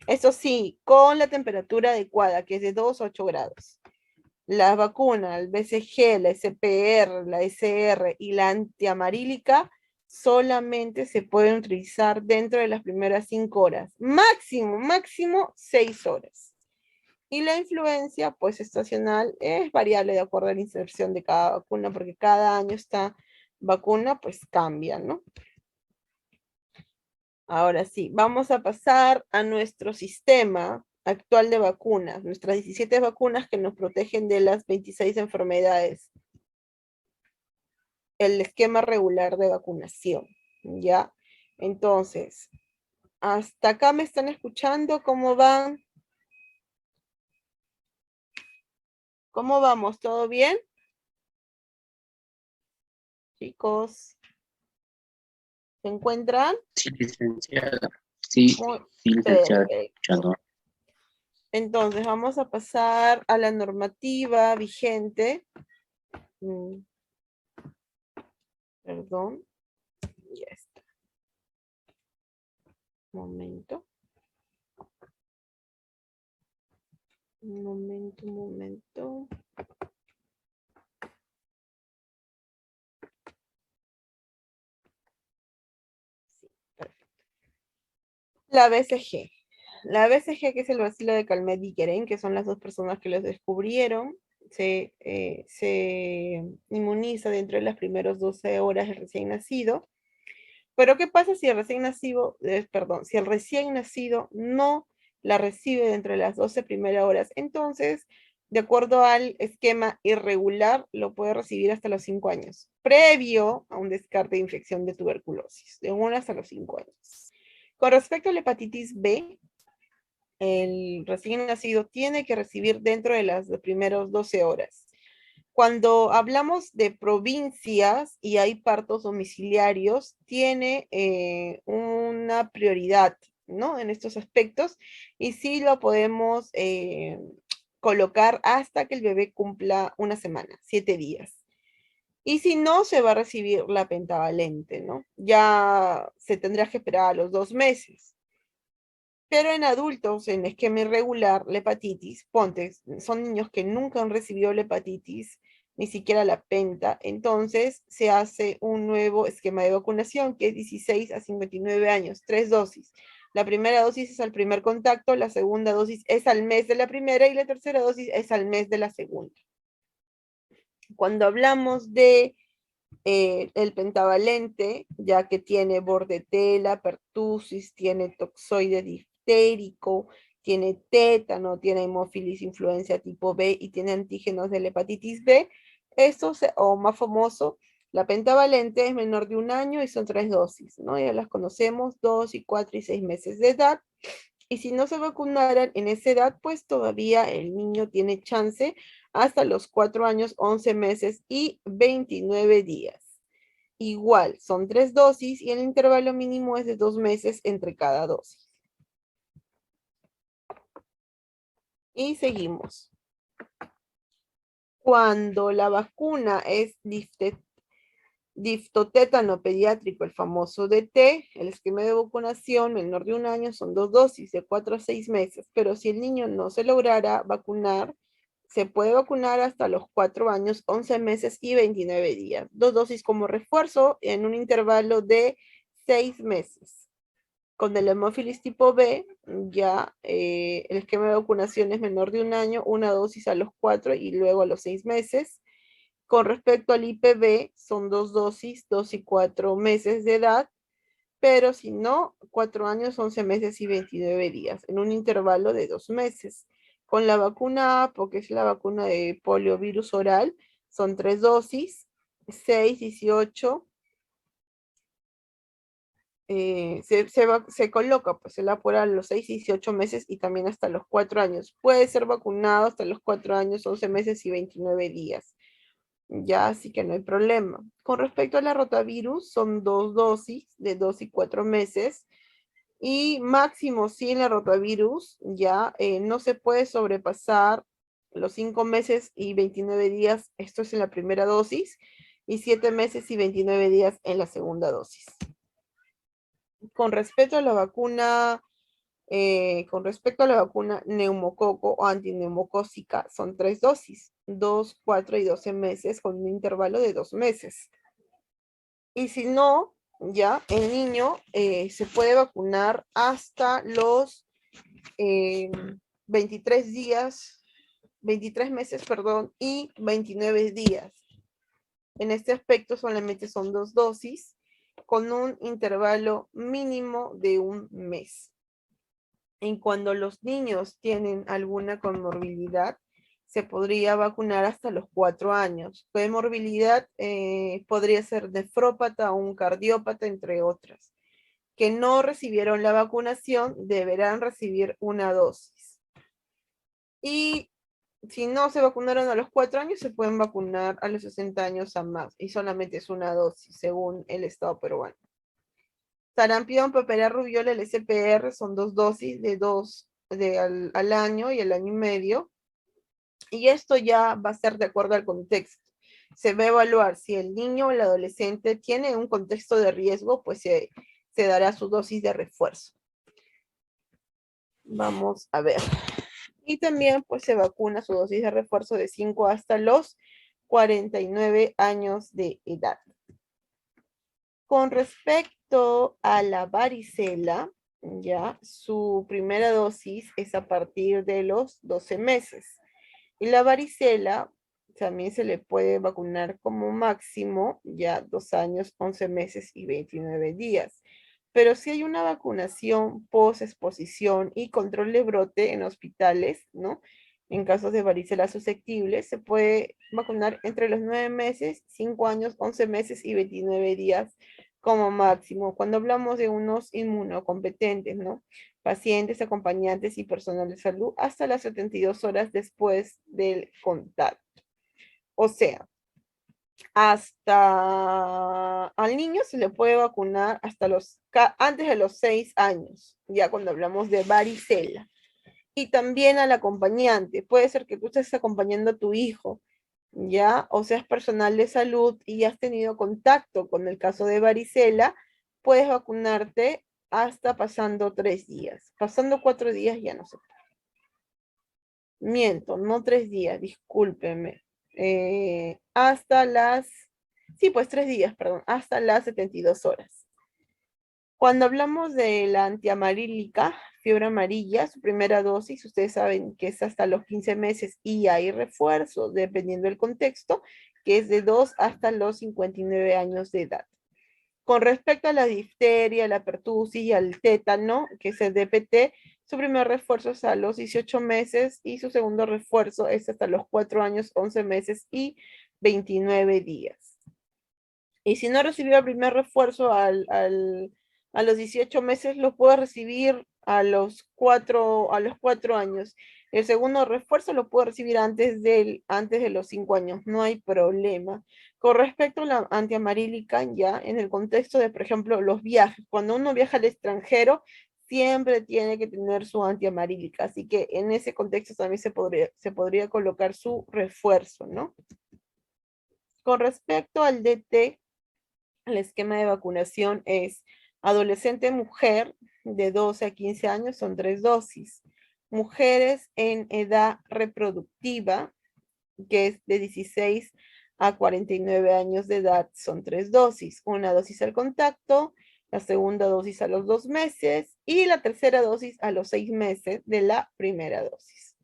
eso sí, con la temperatura adecuada, que es de 2 a 8 grados. La vacuna, el BCG, la SPR, la SR y la antiamarílica solamente se pueden utilizar dentro de las primeras 5 horas, máximo 6 horas. Y la influencia, pues estacional, es variable de acuerdo a la inserción de cada vacuna, porque cada año esta vacuna pues cambia, ¿no? Ahora sí, vamos a pasar a nuestro sistema actual de vacunas, nuestras 17 vacunas que nos protegen de las 26 enfermedades. El esquema regular de vacunación, ¿ya? Entonces, hasta acá me están escuchando, ¿cómo van? ¿Cómo vamos? ¿Todo bien? Chicos, ¿se encuentran? Sí, licenciada. Sí, Muy sí, licenciada. perfecto. Escuchando. Entonces, vamos a pasar a la normativa vigente. Perdón. Ya está. Momento. Momento. Sí, perfecto. La BCG. La BCG, que es el bacilo de Calmette-Guerin, que son las dos personas que los descubrieron, se inmuniza dentro de las primeras 12 horas del recién nacido. Pero ¿qué pasa si el recién nacido, si el recién nacido no la recibe dentro de las 12 primeras horas? Entonces, de acuerdo al esquema irregular, lo puede recibir hasta los 5 años, previo a un descarte de infección de tuberculosis, de 1 hasta los 5 años. Con respecto a la hepatitis B, el recién nacido tiene que recibir dentro de las primeras 12 horas. Cuando hablamos de provincias y hay partos domiciliarios, tiene una prioridad, ¿no? En estos aspectos, y sí lo podemos colocar hasta que el bebé cumpla 1 semana, 7 días. Y si no, se va a recibir la pentavalente, ¿no? Ya se tendrá que esperar a los 2 meses. Pero en adultos, en esquema irregular, la hepatitis, ponte, son niños que nunca han recibido la hepatitis, ni siquiera la penta, entonces se hace un nuevo esquema de vacunación que es 16 a 59 años, 3 dosis. La primera dosis es al primer contacto, la segunda dosis es al mes de la primera y la tercera dosis es al mes de la segunda. Cuando hablamos de el pentavalente, ya que tiene bordetela, pertusis, tiene toxoide diftérico, tiene tétano, tiene hemófilis influenza tipo B y tiene antígenos de la hepatitis B, o más famoso, la pentavalente es menor de 1 año y son 3 dosis, ¿no? Ya las conocemos, 2 y 4 y 6 meses de edad. Y si no se vacunaran en esa edad, pues todavía el niño tiene chance hasta los 4 años, 11 meses y 29 días. Igual, son 3 dosis y el intervalo mínimo es de 2 meses entre cada dosis. Y seguimos. Cuando la vacuna es diftotétano pediátrico, el famoso DT, el esquema de vacunación menor de 1 año son 2 dosis de 4 a 6 meses, pero si el niño no se lograra vacunar, se puede vacunar hasta los 4 años, 11 meses y 29 días. 2 dosis como refuerzo en un intervalo de 6 meses. Con el hemófilis tipo B, ya el esquema de vacunación es menor de 1 año, 1 dosis a los 4 y luego a los 6 meses. Con respecto al IPV, son 2 dosis, 2 y 4 meses de edad, pero si no, 4 años, 11 meses y 29 días, en un intervalo de 2 meses. Con la vacuna APO, que es la vacuna de poliovirus oral, son 3 dosis, 6, 18, se coloca, pues se la pone a los 6, 18 meses y también hasta los 4 años. Puede ser vacunado hasta los 4 años, 11 meses y 29 días. Ya, así que no hay problema. Con respecto a la rotavirus, son 2 dosis de 2 y 4 meses. Y máximo, sí, en la rotavirus, ya no se puede sobrepasar los 5 meses y 29 días. Esto es en la primera dosis. Y 7 meses y 29 días en la segunda dosis. Con respecto a la vacuna neumococo o antineumocócica, son 3 dosis, 2, 4 y 12 meses con un intervalo de 2 meses. Y si no, ya el niño se puede vacunar hasta los 23 días, 23 meses, perdón, y 29 días. En este aspecto solamente son 2 dosis con un intervalo mínimo de 1 mes. En cuando los niños tienen alguna comorbilidad, se podría vacunar hasta los 4 años. Comorbilidad podría ser nefrópata o un cardiópata, entre otras. Que no recibieron la vacunación deberán recibir 1 dosis. Y si no se vacunaron a los 4 años, se pueden vacunar a los 60 años a más. Y solamente es 1 dosis, según el Estado peruano. Sarampión, papera, rubiola, el SPR son 2 dosis de 2 al año y al año y medio. Y esto ya va a ser de acuerdo al contexto. Se va a evaluar si el niño o el adolescente tiene un contexto de riesgo, pues se dará su dosis de refuerzo. Vamos a ver. Y también pues se vacuna su dosis de refuerzo de 5 hasta los 49 años de edad. Con respecto a la varicela, ya, su primera dosis es a partir de los 12 meses. Y la varicela también se le puede vacunar como máximo ya 2 años, 11 meses y 29 días. Pero si hay una vacunación post-exposición y control de brote en hospitales, ¿no? En casos de varicela susceptible, se puede vacunar entre los 9 meses, 5 años, 11 meses y 29 días como máximo. Cuando hablamos de unos inmunocompetentes, ¿no? Pacientes, acompañantes y personal de salud hasta las 72 horas después del contacto. O sea, hasta al niño se le puede vacunar hasta antes de los 6 años, ya cuando hablamos de varicela. Y también al acompañante. Puede ser que tú estés acompañando a tu hijo, ya, o seas personal de salud y has tenido contacto con el caso de varicela, puedes vacunarte hasta pasando 3 días. Pasando 4 días ya no se puede. Miento, no 3 días, discúlpeme. Sí, pues 3 días, perdón, hasta las 72 horas. Cuando hablamos de la antiamarílica, fiebre amarilla, su primera dosis, ustedes saben que es hasta los 15 meses y hay refuerzo, dependiendo del contexto, que es de 2 hasta los 59 años de edad. Con respecto a la difteria, la pertusis y al tétano, que es el DPT, su primer refuerzo es a los 18 meses y su segundo refuerzo es hasta los 4 años, 11 meses y 29 días. Y si no recibió el primer refuerzo a los 18 meses, lo puede recibir a los 4 años. El segundo refuerzo lo puede recibir antes de los 5 años, no hay problema. Con respecto a la antiamarílica, ya en el contexto de, por ejemplo, los viajes, cuando uno viaja al extranjero, siempre tiene que tener su antiamarílica, así que en ese contexto también se podría colocar su refuerzo, ¿no? Con respecto al DT, el esquema de vacunación es adolescente mujer de 12 a 15 años, son 3 dosis. Mujeres en edad reproductiva, que es de 16 a 49 años de edad, son 3 dosis. Una dosis al contacto, la segunda dosis a los 2 meses y la tercera dosis a los 6 meses de la primera dosis.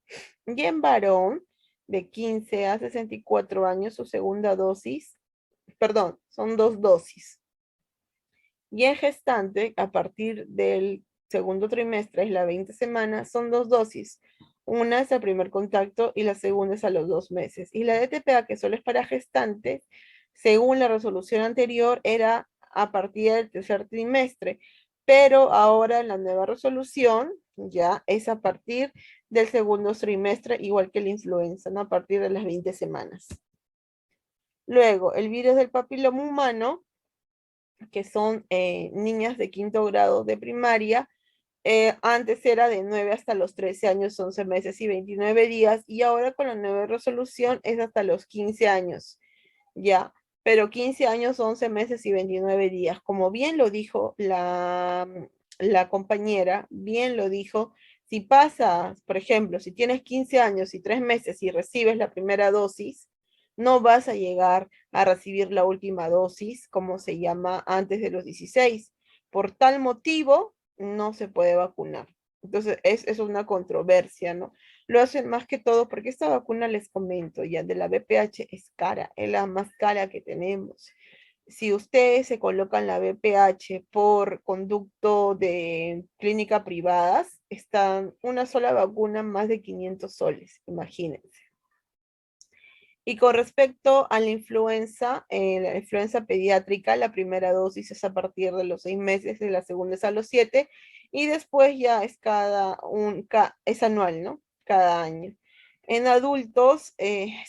Y en varón, de 15 a 64 años, su segunda dosis, perdón, son 2 dosis. Y en gestante, a partir del segundo trimestre, es la 20 semanas, son 2 dosis. Una es al primer contacto y la segunda es a los 2 meses. Y la DTPA, que solo es para gestantes, según la resolución anterior, era a partir del tercer trimestre. Pero ahora en la nueva resolución ya es a partir del segundo trimestre, igual que la influenza, ¿no? A partir de las 20 semanas. Luego, el virus del papiloma humano, que son niñas de 5º grado de primaria, antes era de 9 hasta los 13 años, 11 meses y 29 días, y ahora con la nueva resolución es hasta los 15 años, ya, pero 15 años, 11 meses y 29 días, como bien lo dijo la compañera, bien lo dijo, si pasas, por ejemplo, si tienes 15 años y 3 meses y recibes la primera dosis, no vas a llegar a recibir la última dosis, como se llama, antes de los 16. Por tal motivo, no se puede vacunar. Entonces, es una controversia, ¿no? Lo hacen más que todo porque esta vacuna, les comento, ya de la VPH es cara, es la más cara que tenemos. Si ustedes se colocan la VPH por conducto de clínica privadas, están una sola vacuna más de 500 soles, imagínense. Y con respecto a la influenza pediátrica, la primera dosis es a partir de los 6 meses, y la segunda es a los 7, y después ya es es anual, ¿no? Cada año. En adultos,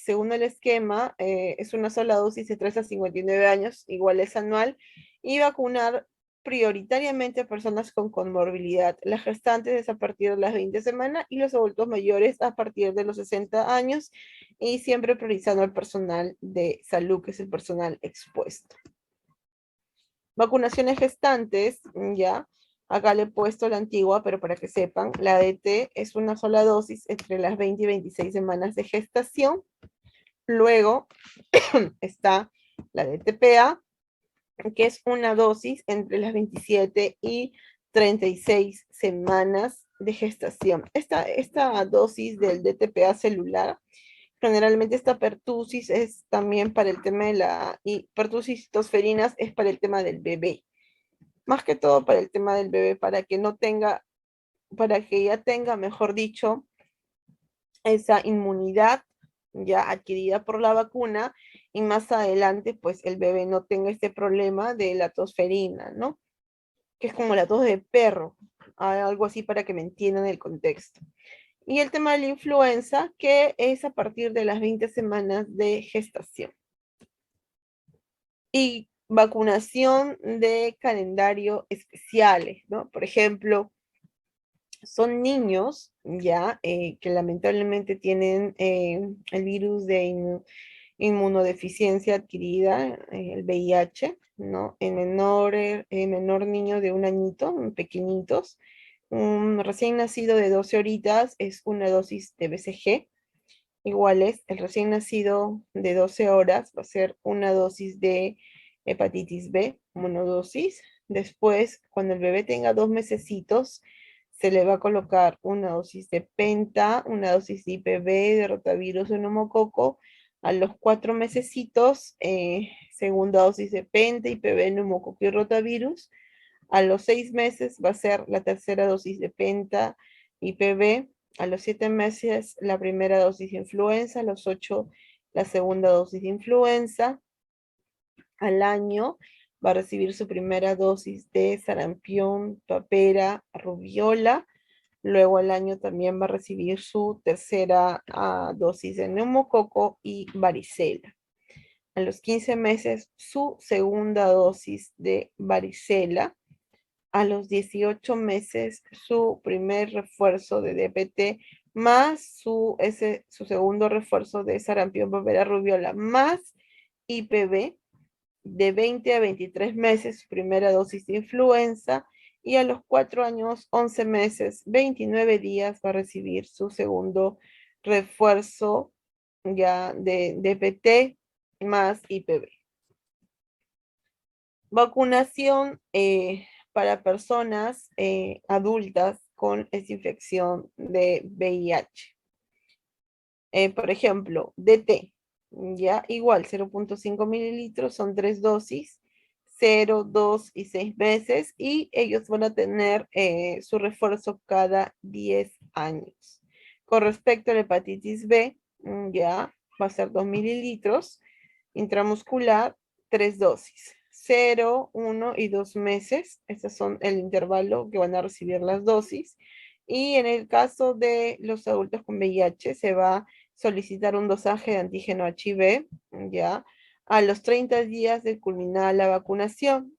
según el esquema, es una sola dosis de 3 a 59 años, igual es anual, y vacunar prioritariamente a personas con comorbilidad. Las gestantes es a partir de las 20 semanas y los adultos mayores a partir de los 60 años, y siempre priorizando al personal de salud, que es el personal expuesto. Vacunaciones gestantes, ya, acá le he puesto la antigua, pero para que sepan, la DT es una sola dosis entre las 20 y 26 semanas de gestación. Luego está la DTPA, que es una dosis entre las 27 y 36 semanas de gestación. Esta dosis del DTPA celular Generalmente esta pertusis es también para el tema de y pertusis tosferinas es para el tema del bebé. Más que todo para el tema del bebé, para que no tenga, para que ya tenga, mejor dicho, esa inmunidad ya adquirida por la vacuna y más adelante pues el bebé no tenga este problema de la tosferina, ¿no? Que es como la tos de perro, algo así para que me entiendan el contexto. Y el tema de la influenza, que es a partir de las 20 semanas de gestación. Y vacunación de calendario especiales, ¿no? Por ejemplo, son niños ya que lamentablemente tienen el virus de inmunodeficiencia adquirida, el VIH, ¿no? En menor niño de 1 añito, pequeñitos, un recién nacido de 12 horitas es una dosis de BCG, iguales, el recién nacido de 12 horas va a ser una dosis de hepatitis B, monodosis. Después, cuando el bebé tenga 2 mesecitos, se le va a colocar una dosis de penta, una dosis de IPV, de rotavirus o neumococo. A los 4 mesecitos, segunda dosis de penta, IPV, neumococo y rotavirus. A los 6 meses va a ser la tercera dosis de penta, IPV. A los 7 meses la primera dosis de influenza. A los 8 la segunda dosis de influenza. Al año va a recibir su primera dosis de sarampión, papera, rubiola. Luego al año también va a recibir su tercera dosis de neumococo y varicela. A los 15 meses su segunda dosis de varicela. A los 18 meses su primer refuerzo de DPT más su segundo refuerzo de sarampión, papera, rubiola más IPV. De 20 a 23 meses su primera dosis de influenza y a los 4 años, 11 meses, 29 días va a recibir su segundo refuerzo ya de DPT más IPV. Vacunación para personas adultas con esta infección de VIH. Por ejemplo, DT, ya igual 0.5 mililitros, son 3 dosis, 0, 2 y 6 meses, y ellos van a tener su refuerzo cada 10 años. Con respecto a la hepatitis B, ya va a ser 2 mililitros, intramuscular, 3 dosis, 0, 1 y 2 meses, estos son el intervalo que van a recibir las dosis, y en el caso de los adultos con VIH se va a solicitar un dosaje de antígeno HIV, ya, a los 30 días de culminar la vacunación.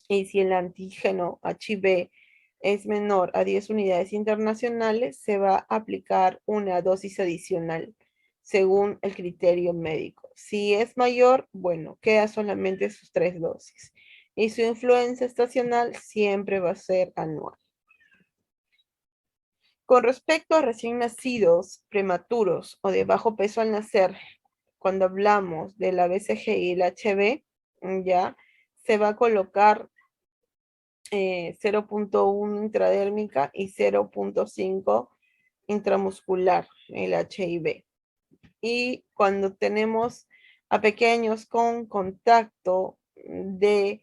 Y si el antígeno HIV es menor a 10 unidades internacionales, se va a aplicar una dosis adicional según el criterio médico. Si es mayor, bueno, queda solamente sus 3 dosis. Y su influenza estacional siempre va a ser anual. Con respecto a recién nacidos, prematuros o de bajo peso al nacer, cuando hablamos de la BCG y el HB, ya se va a colocar 0.1 intradérmica y 0.5 intramuscular, el HIV. Y cuando tenemos a pequeños con contacto de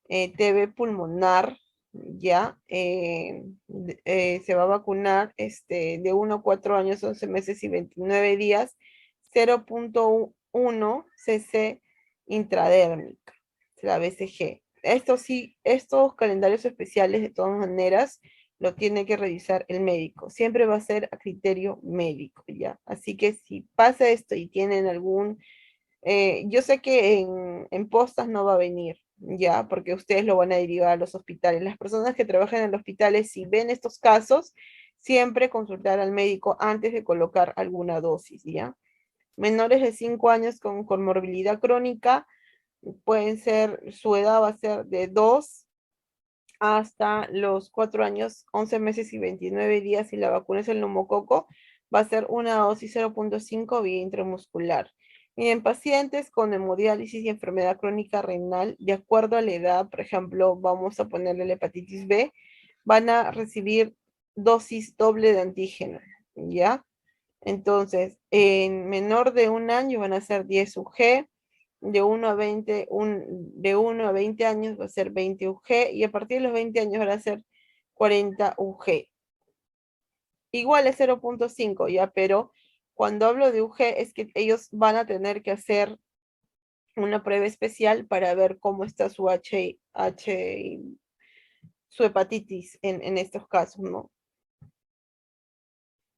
TB pulmonar, ya se va a vacunar de 1 a 4 años, 11 meses y 29 días, 0.1 cc intradérmica, la BCG. Esto sí, estos calendarios especiales de todas maneras lo tiene que revisar el médico. Siempre va a ser a criterio médico, ¿ya? Así que si pasa esto y tienen yo sé que en postas no va a venir, ¿ya? Porque ustedes lo van a derivar a los hospitales. Las personas que trabajan en los hospitales, si ven estos casos, siempre consultar al médico antes de colocar alguna dosis, ¿ya? Menores de 5 años con comorbilidad crónica, pueden ser, su edad va a ser de 2 hasta los 4 años, 11 meses y 29 días, y la vacuna es el neumococo, va a ser una dosis 0.5 vía intramuscular. Y en pacientes con hemodiálisis y enfermedad crónica renal, de acuerdo a la edad, por ejemplo, vamos a ponerle la hepatitis B, van a recibir dosis doble de antígeno, ¿ya? Entonces, en menor de un año van a ser 10 UG, de 1 a 20, de 1 a 20 años va a ser 20 UG, y a partir de los 20 años van a ser 40 UG. Igual es 0.5, ya, pero cuando hablo de UG es que ellos van a tener que hacer una prueba especial para ver cómo está su su hepatitis en estos casos, ¿no?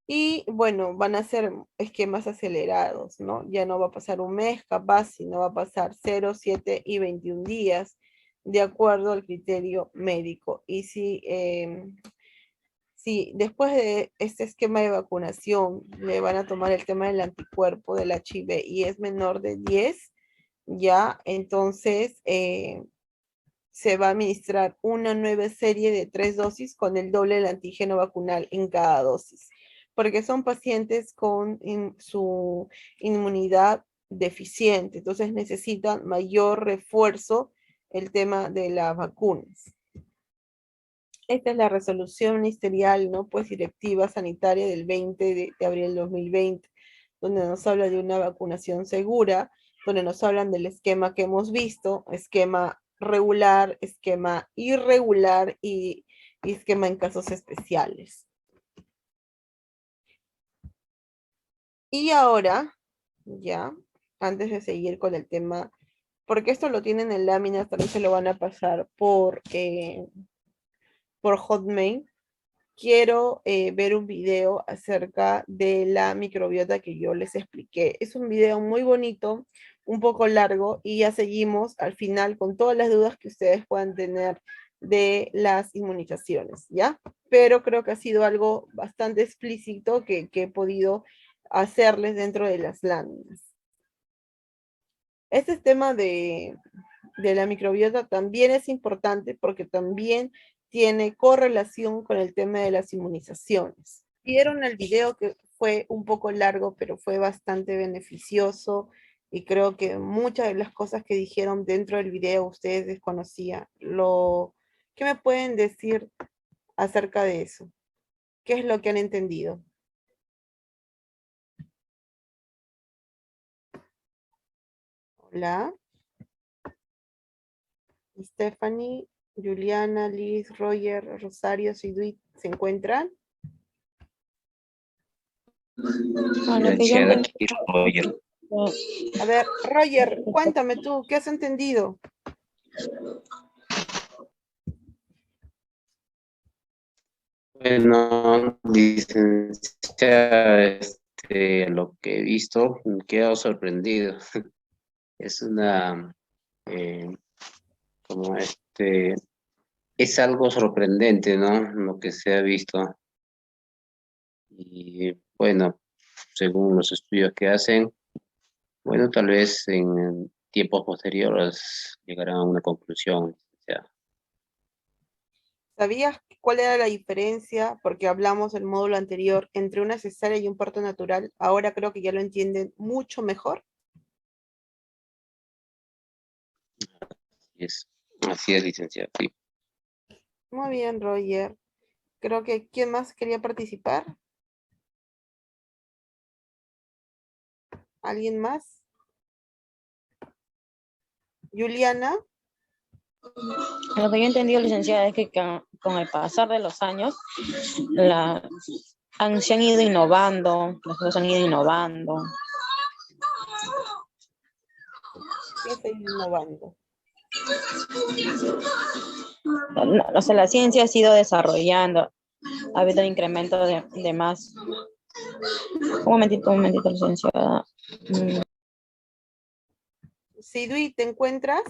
Y bueno, van a ser esquemas acelerados, ¿no? Ya no va a pasar un mes, capaz, sino va a pasar 0, 7 y 21 días, de acuerdo al criterio médico. Y si después de este esquema de vacunación le van a tomar el tema del anticuerpo del HIV y es menor de 10, ya, entonces se va a administrar una nueva serie de 3 dosis con el doble del antígeno vacunal en cada dosis, porque son pacientes con su inmunidad deficiente, entonces necesitan mayor refuerzo el tema de las vacunas. Esta es la resolución ministerial, ¿no? Pues directiva sanitaria del 20 de abril del 2020, donde nos habla de una vacunación segura, donde nos hablan del esquema que hemos visto, esquema regular, esquema irregular y esquema en casos especiales. Y ahora, ya, antes de seguir con el tema, porque esto lo tienen en láminas, también se lo van a pasar por Hotmail. Quiero ver un video acerca de la microbiota que yo les expliqué. Es un video muy bonito, un poco largo, y ya seguimos al final con todas las dudas que ustedes puedan tener de las inmunizaciones, ¿ya? Pero creo que ha sido algo bastante explícito que he podido hacerles dentro de las láminas. Este tema de la microbiota también es importante porque también tiene correlación con el tema de las inmunizaciones. Vieron el video que fue un poco largo, pero fue bastante beneficioso y creo que muchas de las cosas que dijeron dentro del video ustedes desconocían. ¿Qué me pueden decir acerca de eso? ¿Qué es lo que han entendido? Hola. Stephanie, Juliana, Liz, Roger, Rosario, Siduit, ¿se encuentran? Licenciada, aquí Roger. A ver, Roger, cuéntame tú, ¿qué has entendido? Bueno, licenciada, lo que he visto, me he quedado sorprendido. Es una, como es algo sorprendente, ¿no? Lo que se ha visto. Y bueno, según los estudios que hacen, bueno, tal vez en tiempos posteriores llegarán a una conclusión, licenciada. ¿Sabías cuál era la diferencia? Porque hablamos el módulo anterior entre una cesárea y un parto natural. Ahora creo que ya lo entienden mucho mejor. Así es, licenciada, sí. Muy bien, Roger. Creo que ¿quién más quería participar? ¿Alguien más? Juliana. Lo que yo he entendido, licenciada, es que con el pasar de los años, se han ido innovando, las cosas han ido innovando. ¿Qué está innovando? No, o sea, la ciencia ha sido desarrollando, ha habido incremento de más. Un momentito, licenciada. Siduit, ¿te encuentras?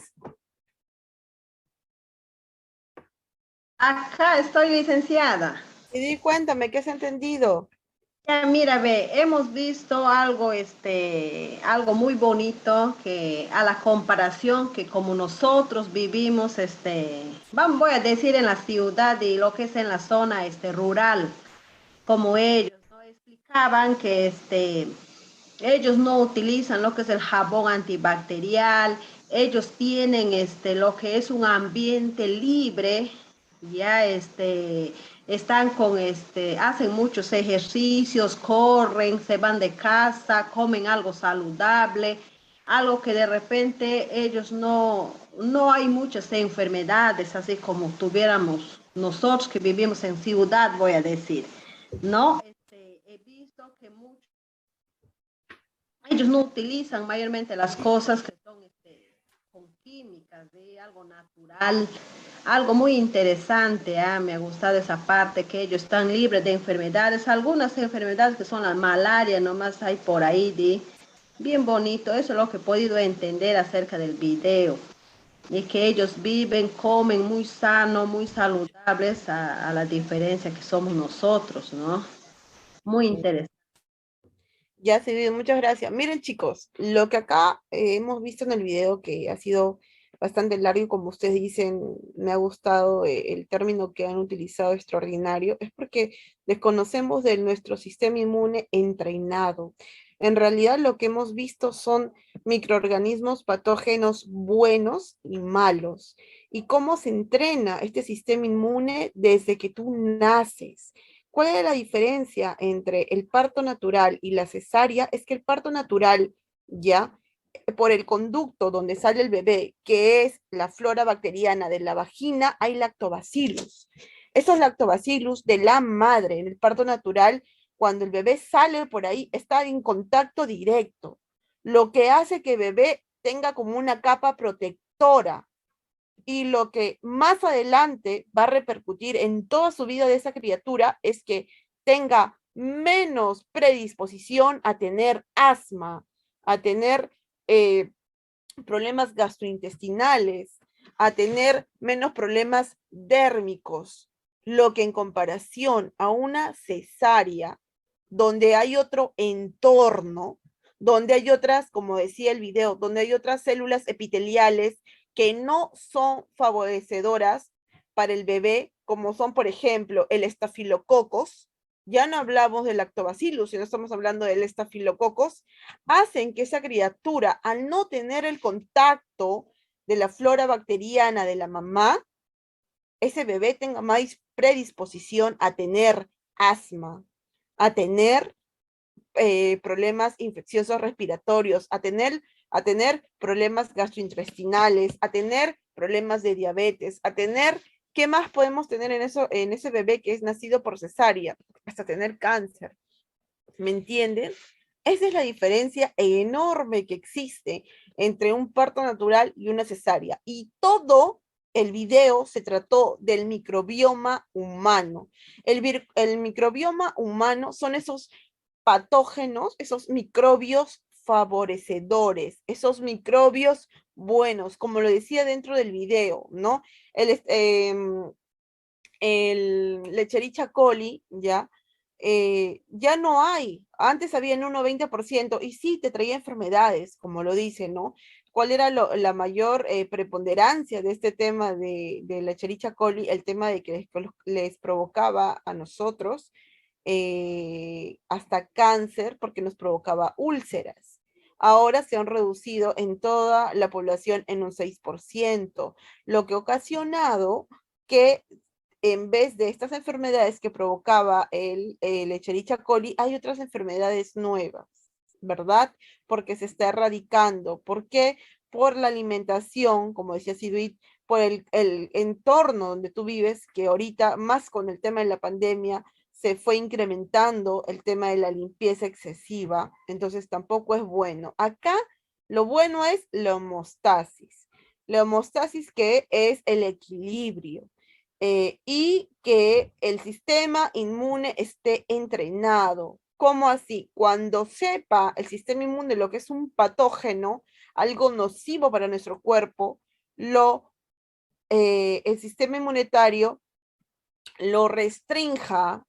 Acá estoy, licenciada. Siduit, cuéntame, ¿qué has entendido? Ya, mira, ve, hemos visto algo, algo muy bonito que a la comparación que como nosotros vivimos, voy a decir en la ciudad y lo que es en la zona, rural, como ellos, ¿no? Explicaban que, ellos no utilizan lo que es el jabón antibacterial, ellos tienen, lo que es un ambiente libre, ya, están con hacen muchos ejercicios, corren, se van de casa, comen algo saludable, algo que de repente ellos no hay muchas enfermedades, así como tuviéramos nosotros que vivimos en ciudad, voy a decir, ¿no? He visto que ellos no utilizan mayormente las cosas que son con químicas, de algo natural, algo muy interesante. Me ha gustado esa parte, que ellos están libres de enfermedades, algunas enfermedades que son la malaria, nomás hay por ahí, bien bonito. Eso es lo que he podido entender acerca del video, y que ellos viven, comen muy sano, muy saludables, a la diferencia que somos nosotros, ¿no? Muy interesante. Ya se vive, muchas gracias. Miren, chicos, lo que acá hemos visto en el video, que ha sido bastante largo y como ustedes dicen, me ha gustado el término que han utilizado, extraordinario, es porque desconocemos de nuestro sistema inmune entrenado. En realidad lo que hemos visto son microorganismos patógenos buenos y malos. Y cómo se entrena este sistema inmune desde que tú naces. ¿Cuál es la diferencia entre el parto natural y la cesárea? Es que el parto natural, ya, por el conducto donde sale el bebé, que es la flora bacteriana de la vagina, hay lactobacillus. Esos lactobacillus de la madre en el parto natural, cuando el bebé sale por ahí, está en contacto directo, lo que hace que el bebé tenga como una capa protectora, y lo que más adelante va a repercutir en toda su vida de esa criatura es que tenga menos predisposición a tener asma, a tener problemas gastrointestinales, a tener menos problemas dérmicos, lo que en comparación a una cesárea, donde hay otro entorno, donde hay otras, como decía el video, donde hay otras células epiteliales que no son favorecedoras para el bebé, como son, por ejemplo, el estafilococos. Ya no hablamos del lactobacillus, sino estamos hablando del estafilococos, hacen que esa criatura, al no tener el contacto de la flora bacteriana de la mamá, ese bebé tenga más predisposición a tener asma, a tener problemas infecciosos respiratorios, a tener problemas gastrointestinales, a tener problemas de diabetes, a tener, ¿qué más podemos tener en ese bebé que es nacido por cesárea? Hasta tener cáncer. ¿Me entienden? Esa es la diferencia enorme que existe entre un parto natural y una cesárea. Y todo el video se trató del microbioma humano. El microbioma humano son esos patógenos, esos microbios favorecedores, esos microbios buenos, como lo decía dentro del video, ¿no? El Lecherichia coli, ¿ya? Ya no hay. Antes había en un 90% y sí te traía enfermedades, como lo dice, ¿no? ¿Cuál era la mayor preponderancia de este tema de la Escherichia coli? El tema de que les provocaba a nosotros hasta cáncer porque nos provocaba úlceras. Ahora se han reducido en toda la población en un 6%, lo que ha ocasionado que en vez de estas enfermedades que provocaba el Escherichia coli, hay otras enfermedades nuevas, ¿verdad? Porque se está erradicando. ¿Por qué? Por la alimentación, como decía Siduit, por el entorno donde tú vives, que ahorita, más con el tema de la pandemia, se fue incrementando el tema de la limpieza excesiva, entonces tampoco es bueno. Acá lo bueno es la homeostasis. La homeostasis, que es el equilibrio. Y que el sistema inmune esté entrenado. ¿Cómo así? Cuando sepa el sistema inmune lo que es un patógeno, algo nocivo para nuestro cuerpo, el sistema inmunitario lo restrinja,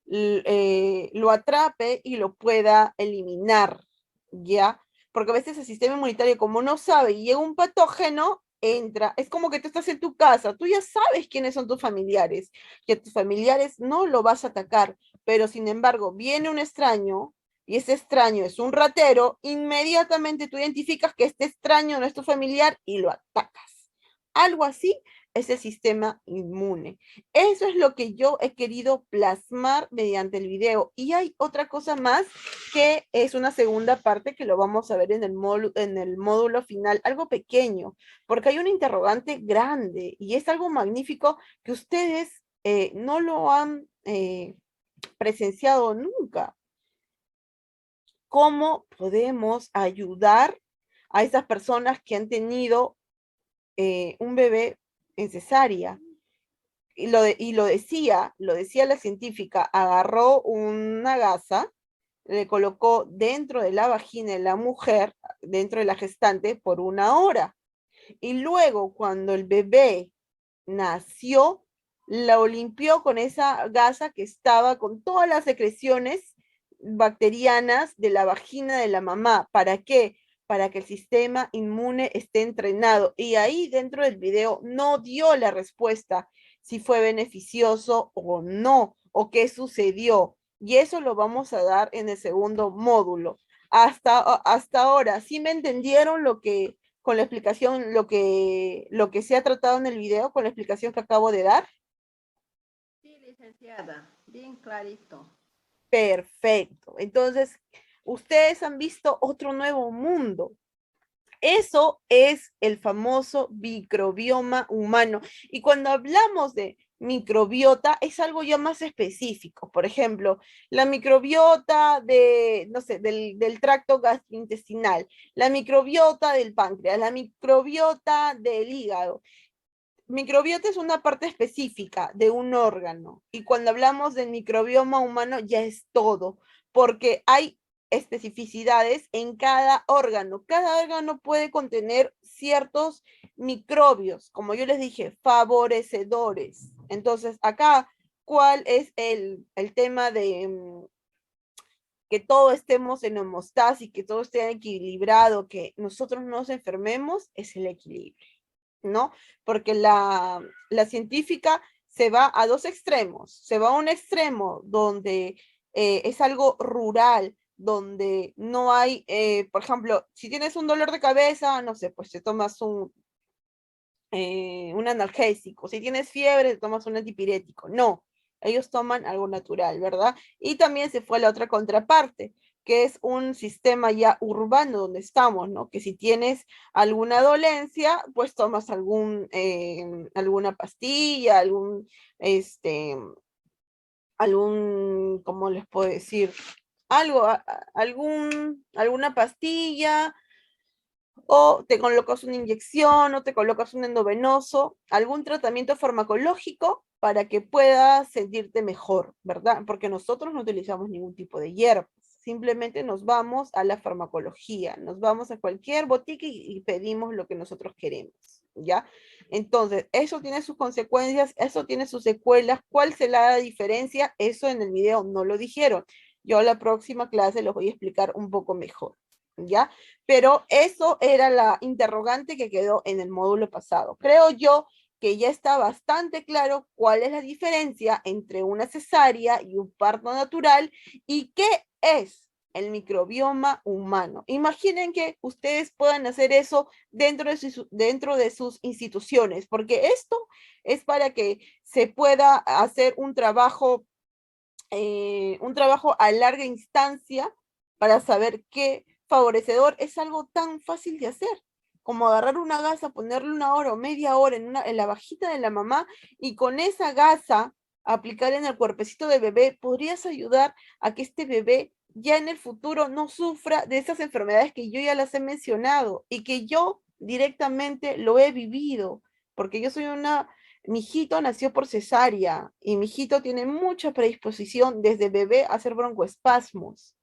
lo atrape y lo pueda eliminar, ¿ya? Porque a veces el sistema inmunitario, como no sabe y llega un patógeno, entra. Es como que tú estás en tu casa, tú ya sabes quiénes son tus familiares, que tus familiares no lo vas a atacar, pero sin embargo, viene un extraño y ese extraño es un ratero, inmediatamente tú identificas que este extraño no es tu familiar y lo atacas. Algo así es el sistema inmune. Eso es lo que yo he querido plasmar mediante el video. Y hay otra cosa más que es una segunda parte que lo vamos a ver en el módulo final, algo pequeño, porque hay un interrogante grande y es algo magnífico que ustedes no lo han presenciado nunca. ¿Cómo podemos ayudar a esas personas que han tenido un bebé en cesárea? Y lo decía la científica, agarró una gasa, le colocó dentro de la vagina de la mujer, dentro de la gestante, por 1 hora. Y luego, cuando el bebé nació, lo limpió con esa gasa que estaba con todas las secreciones bacterianas de la vagina de la mamá. ¿Para qué? Para que el sistema inmune esté entrenado. Y ahí dentro del video no dio la respuesta si fue beneficioso o no, o qué sucedió. Y eso lo vamos a dar en el segundo módulo. Hasta ahora, ¿sí me entendieron lo que, con la explicación, lo que se ha tratado en el video, con la explicación que acabo de dar? Sí, licenciada, bien clarito. Perfecto. Entonces, ustedes han visto otro nuevo mundo. Eso es el famoso microbioma humano. Y cuando hablamos de microbiota, es algo ya más específico. Por ejemplo, la microbiota de, no sé, del tracto gastrointestinal, la microbiota del páncreas, la microbiota del hígado. Microbiota es una parte específica de un órgano. Y cuando hablamos del microbioma humano, ya es todo, porque hay especificidades en cada órgano. Cada órgano puede contener ciertos microbios, como yo les dije, favorecedores. Entonces, acá, ¿cuál es el tema de que todo estemos en homeostasis, que todo esté equilibrado, que nosotros no nos enfermemos? Es el equilibrio, ¿no? Porque la científica se va a dos extremos. Se va a un extremo donde es algo rural, donde no hay, por ejemplo, si tienes un dolor de cabeza, no sé, pues te tomas un analgésico. Si tienes fiebre, te tomas un antipirético. No, ellos toman algo natural, ¿verdad? Y también se fue a la otra contraparte, que es un sistema ya urbano donde estamos, ¿no? Que si tienes alguna dolencia, pues tomas alguna pastilla, ¿cómo les puedo decir? Alguna pastilla, o te colocas una inyección, o te colocas un endovenoso, algún tratamiento farmacológico para que puedas sentirte mejor, ¿verdad? Porque nosotros no utilizamos ningún tipo de hierbas, simplemente nos vamos a la farmacología, nos vamos a cualquier botica y pedimos lo que nosotros queremos, ¿ya? Entonces, eso tiene sus consecuencias, eso tiene sus secuelas. ¿Cuál será la diferencia? Eso en el video no lo dijeron. Yo a la próxima clase los voy a explicar un poco mejor, ¿ya? Pero eso era la interrogante que quedó en el módulo pasado. Creo yo que ya está bastante claro cuál es la diferencia entre una cesárea y un parto natural y qué es el microbioma humano. Imaginen que ustedes puedan hacer eso dentro de sus instituciones, porque esto es para que se pueda hacer un trabajo a larga instancia para saber qué favorecedor es algo tan fácil de hacer como agarrar una gasa, ponerle 1 hora o media hora en la vajita de la mamá y con esa gasa aplicar en el cuerpecito del bebé. Podrías ayudar a que este bebé ya en el futuro no sufra de esas enfermedades que yo ya las he mencionado y que yo directamente lo he vivido, porque yo soy mi hijito nació por cesárea y mi hijito tiene mucha predisposición desde bebé a hacer broncoespasmos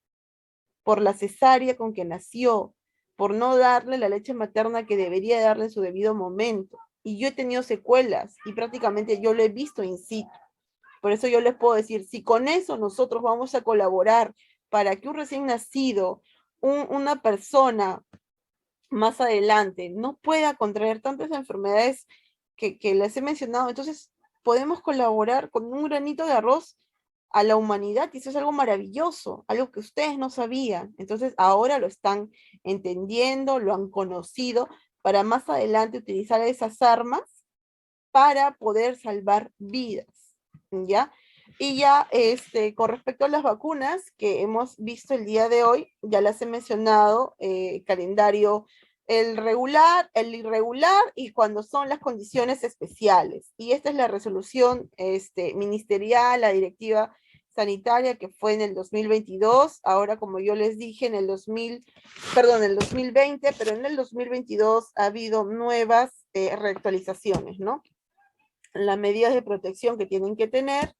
por la cesárea con que nació, por no darle la leche materna que debería darle en su debido momento. Y yo he tenido secuelas y prácticamente yo lo he visto in situ. Por eso yo les puedo decir, si con eso nosotros vamos a colaborar para que un recién nacido, una persona más adelante no pueda contraer tantas enfermedades que les he mencionado, entonces podemos colaborar con un granito de arroz a la humanidad, y eso es algo maravilloso, algo que ustedes no sabían. Entonces ahora lo están entendiendo, lo han conocido, para más adelante utilizar esas armas para poder salvar vidas, ¿ya? Y ya con respecto a las vacunas que hemos visto el día de hoy, ya las he mencionado, calendario el regular, el irregular y cuando son las condiciones especiales. Y esta es la resolución ministerial, la directiva sanitaria que fue en el 2022, ahora como yo les dije en el 2020, pero en el 2022 ha habido nuevas reactualizaciones, ¿no? Las medidas de protección que tienen que tener,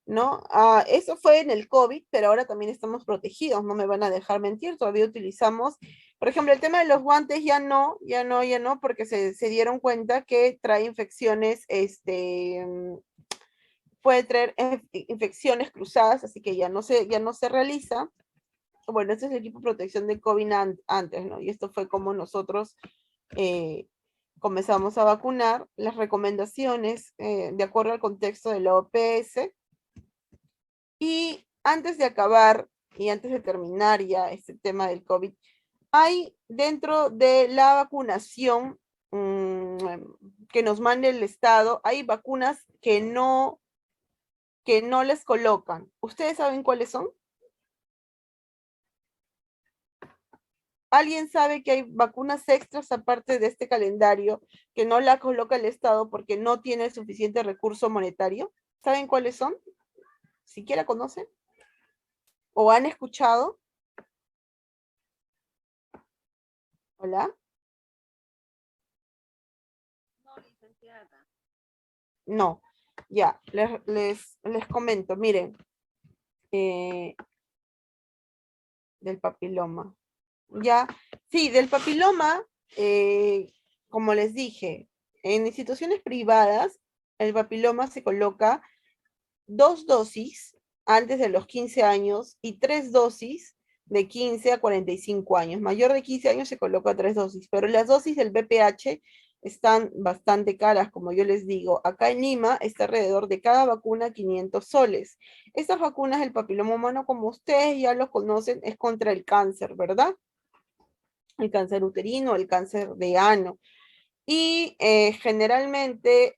¿no? Eso fue en el COVID, pero ahora también estamos protegidos, no me van a dejar mentir, todavía utilizamos, por ejemplo, el tema de los guantes ya no, porque se dieron cuenta que trae infecciones, puede traer infecciones cruzadas, así que ya no se realiza. Bueno, este es el equipo de protección de COVID antes, ¿no? Y esto fue como nosotros comenzamos a vacunar. Las recomendaciones, de acuerdo al contexto de la OPS. Y antes de acabar y antes de terminar ya este tema del COVID, hay dentro de la vacunación que nos mande el Estado, hay vacunas que no les colocan. ¿Ustedes saben cuáles son? ¿Alguien sabe que hay vacunas extras aparte de este calendario que no la coloca el Estado porque no tiene suficiente recurso monetario? ¿Saben cuáles son? ¿Siquiera conocen? ¿O han escuchado? ¿Hola? No, licenciada. No, ya, les comento, miren, del papiloma. Ya, sí, del papiloma, como les dije, en instituciones privadas, el papiloma se coloca 2 dosis antes de los 15 años y 3 dosis de 15 a 45 años. Mayor de 15 años se coloca 3 dosis, pero las dosis del BPH están bastante caras, como yo les digo. Acá en Lima está alrededor de cada vacuna 500 soles. Estas vacunas del papiloma humano, como ustedes ya lo conocen, es contra el cáncer, ¿verdad? El cáncer uterino, el cáncer de ano. Y generalmente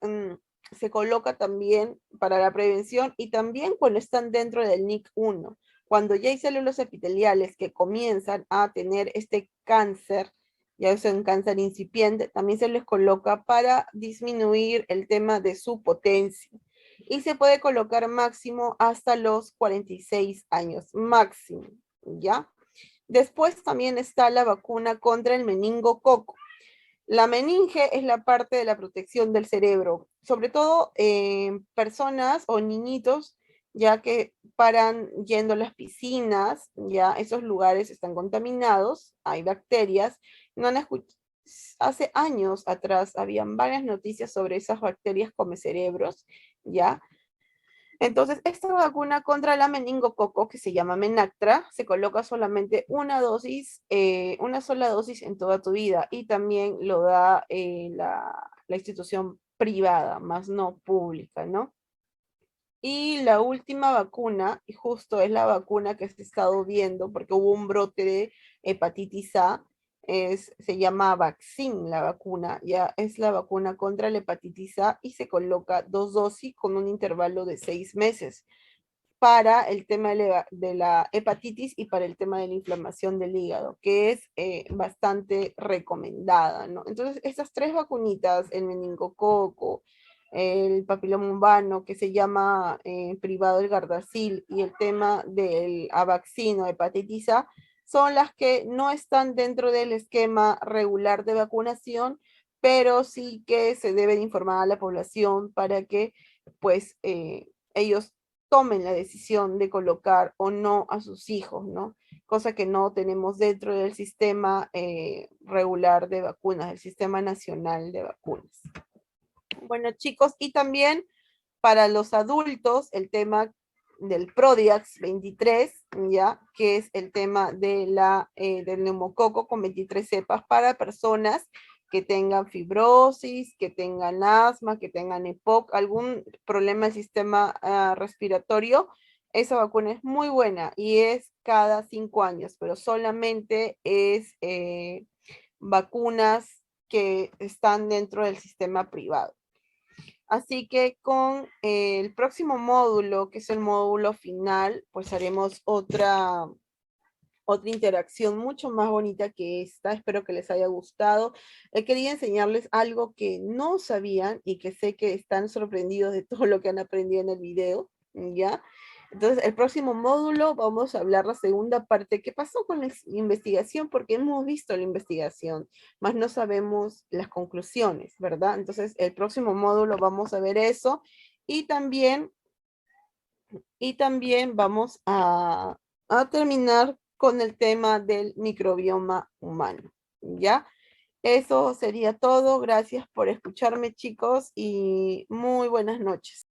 se coloca también para la prevención y también cuando están dentro del NIC1. Cuando ya hay células epiteliales que comienzan a tener este cáncer, ya es un cáncer incipiente, también se les coloca para disminuir el tema de su potencia. Y se puede colocar máximo hasta los 46 años, máximo, ¿ya? Después también está la vacuna contra el meningococo. La meninge es la parte de la protección del cerebro, sobre todo en personas o niñitos, ya que paran yendo a las piscinas, ya esos lugares están contaminados, hay bacterias. No han hace años atrás habían varias noticias sobre esas bacterias come cerebros, ya. Entonces, esta vacuna contra la meningococo, que se llama Menactra, se coloca solamente una dosis, una sola dosis en toda tu vida, y también lo da la institución privada, más no pública, ¿no? Y la última vacuna, y justo es la vacuna que se ha estado viendo, porque hubo un brote de hepatitis A, se llama Vaccin, la vacuna, ya es la vacuna contra la hepatitis A y se coloca 2 dosis con un intervalo de 6 meses para el tema de la hepatitis y para el tema de la inflamación del hígado, que es bastante recomendada, ¿no? Entonces, estas 3 vacunitas, el meningococo, el papiloma humano, que se llama privado el Gardasil, y el tema del Avaxin o hepatitis A, son las que no están dentro del esquema regular de vacunación, pero sí que se debe de informar a la población para que, pues, ellos tomen la decisión de colocar o no a sus hijos, ¿no? Cosa que no tenemos dentro del sistema regular de vacunas, el sistema nacional de vacunas. Bueno, chicos, y también para los adultos, el tema del Prodiax 23, ¿ya? Que es el tema de del neumococo con 23 cepas para personas que tengan fibrosis, que tengan asma, que tengan EPOC, algún problema del sistema respiratorio. Esa vacuna es muy buena y es cada 5 años, pero solamente es vacunas que están dentro del sistema privado. Así que con el próximo módulo, que es el módulo final, pues haremos otra interacción mucho más bonita que esta. Espero que les haya gustado. Quería enseñarles algo que no sabían y que sé que están sorprendidos de todo lo que han aprendido en el video, ¿ya? Entonces, el próximo módulo vamos a hablar la segunda parte. ¿Qué pasó con la investigación? Porque hemos visto la investigación, más no sabemos las conclusiones, ¿verdad? Entonces, el próximo módulo vamos a ver eso y también vamos a terminar con el tema del microbioma humano, ¿ya? Eso sería todo. Gracias por escucharme, chicos, y muy buenas noches.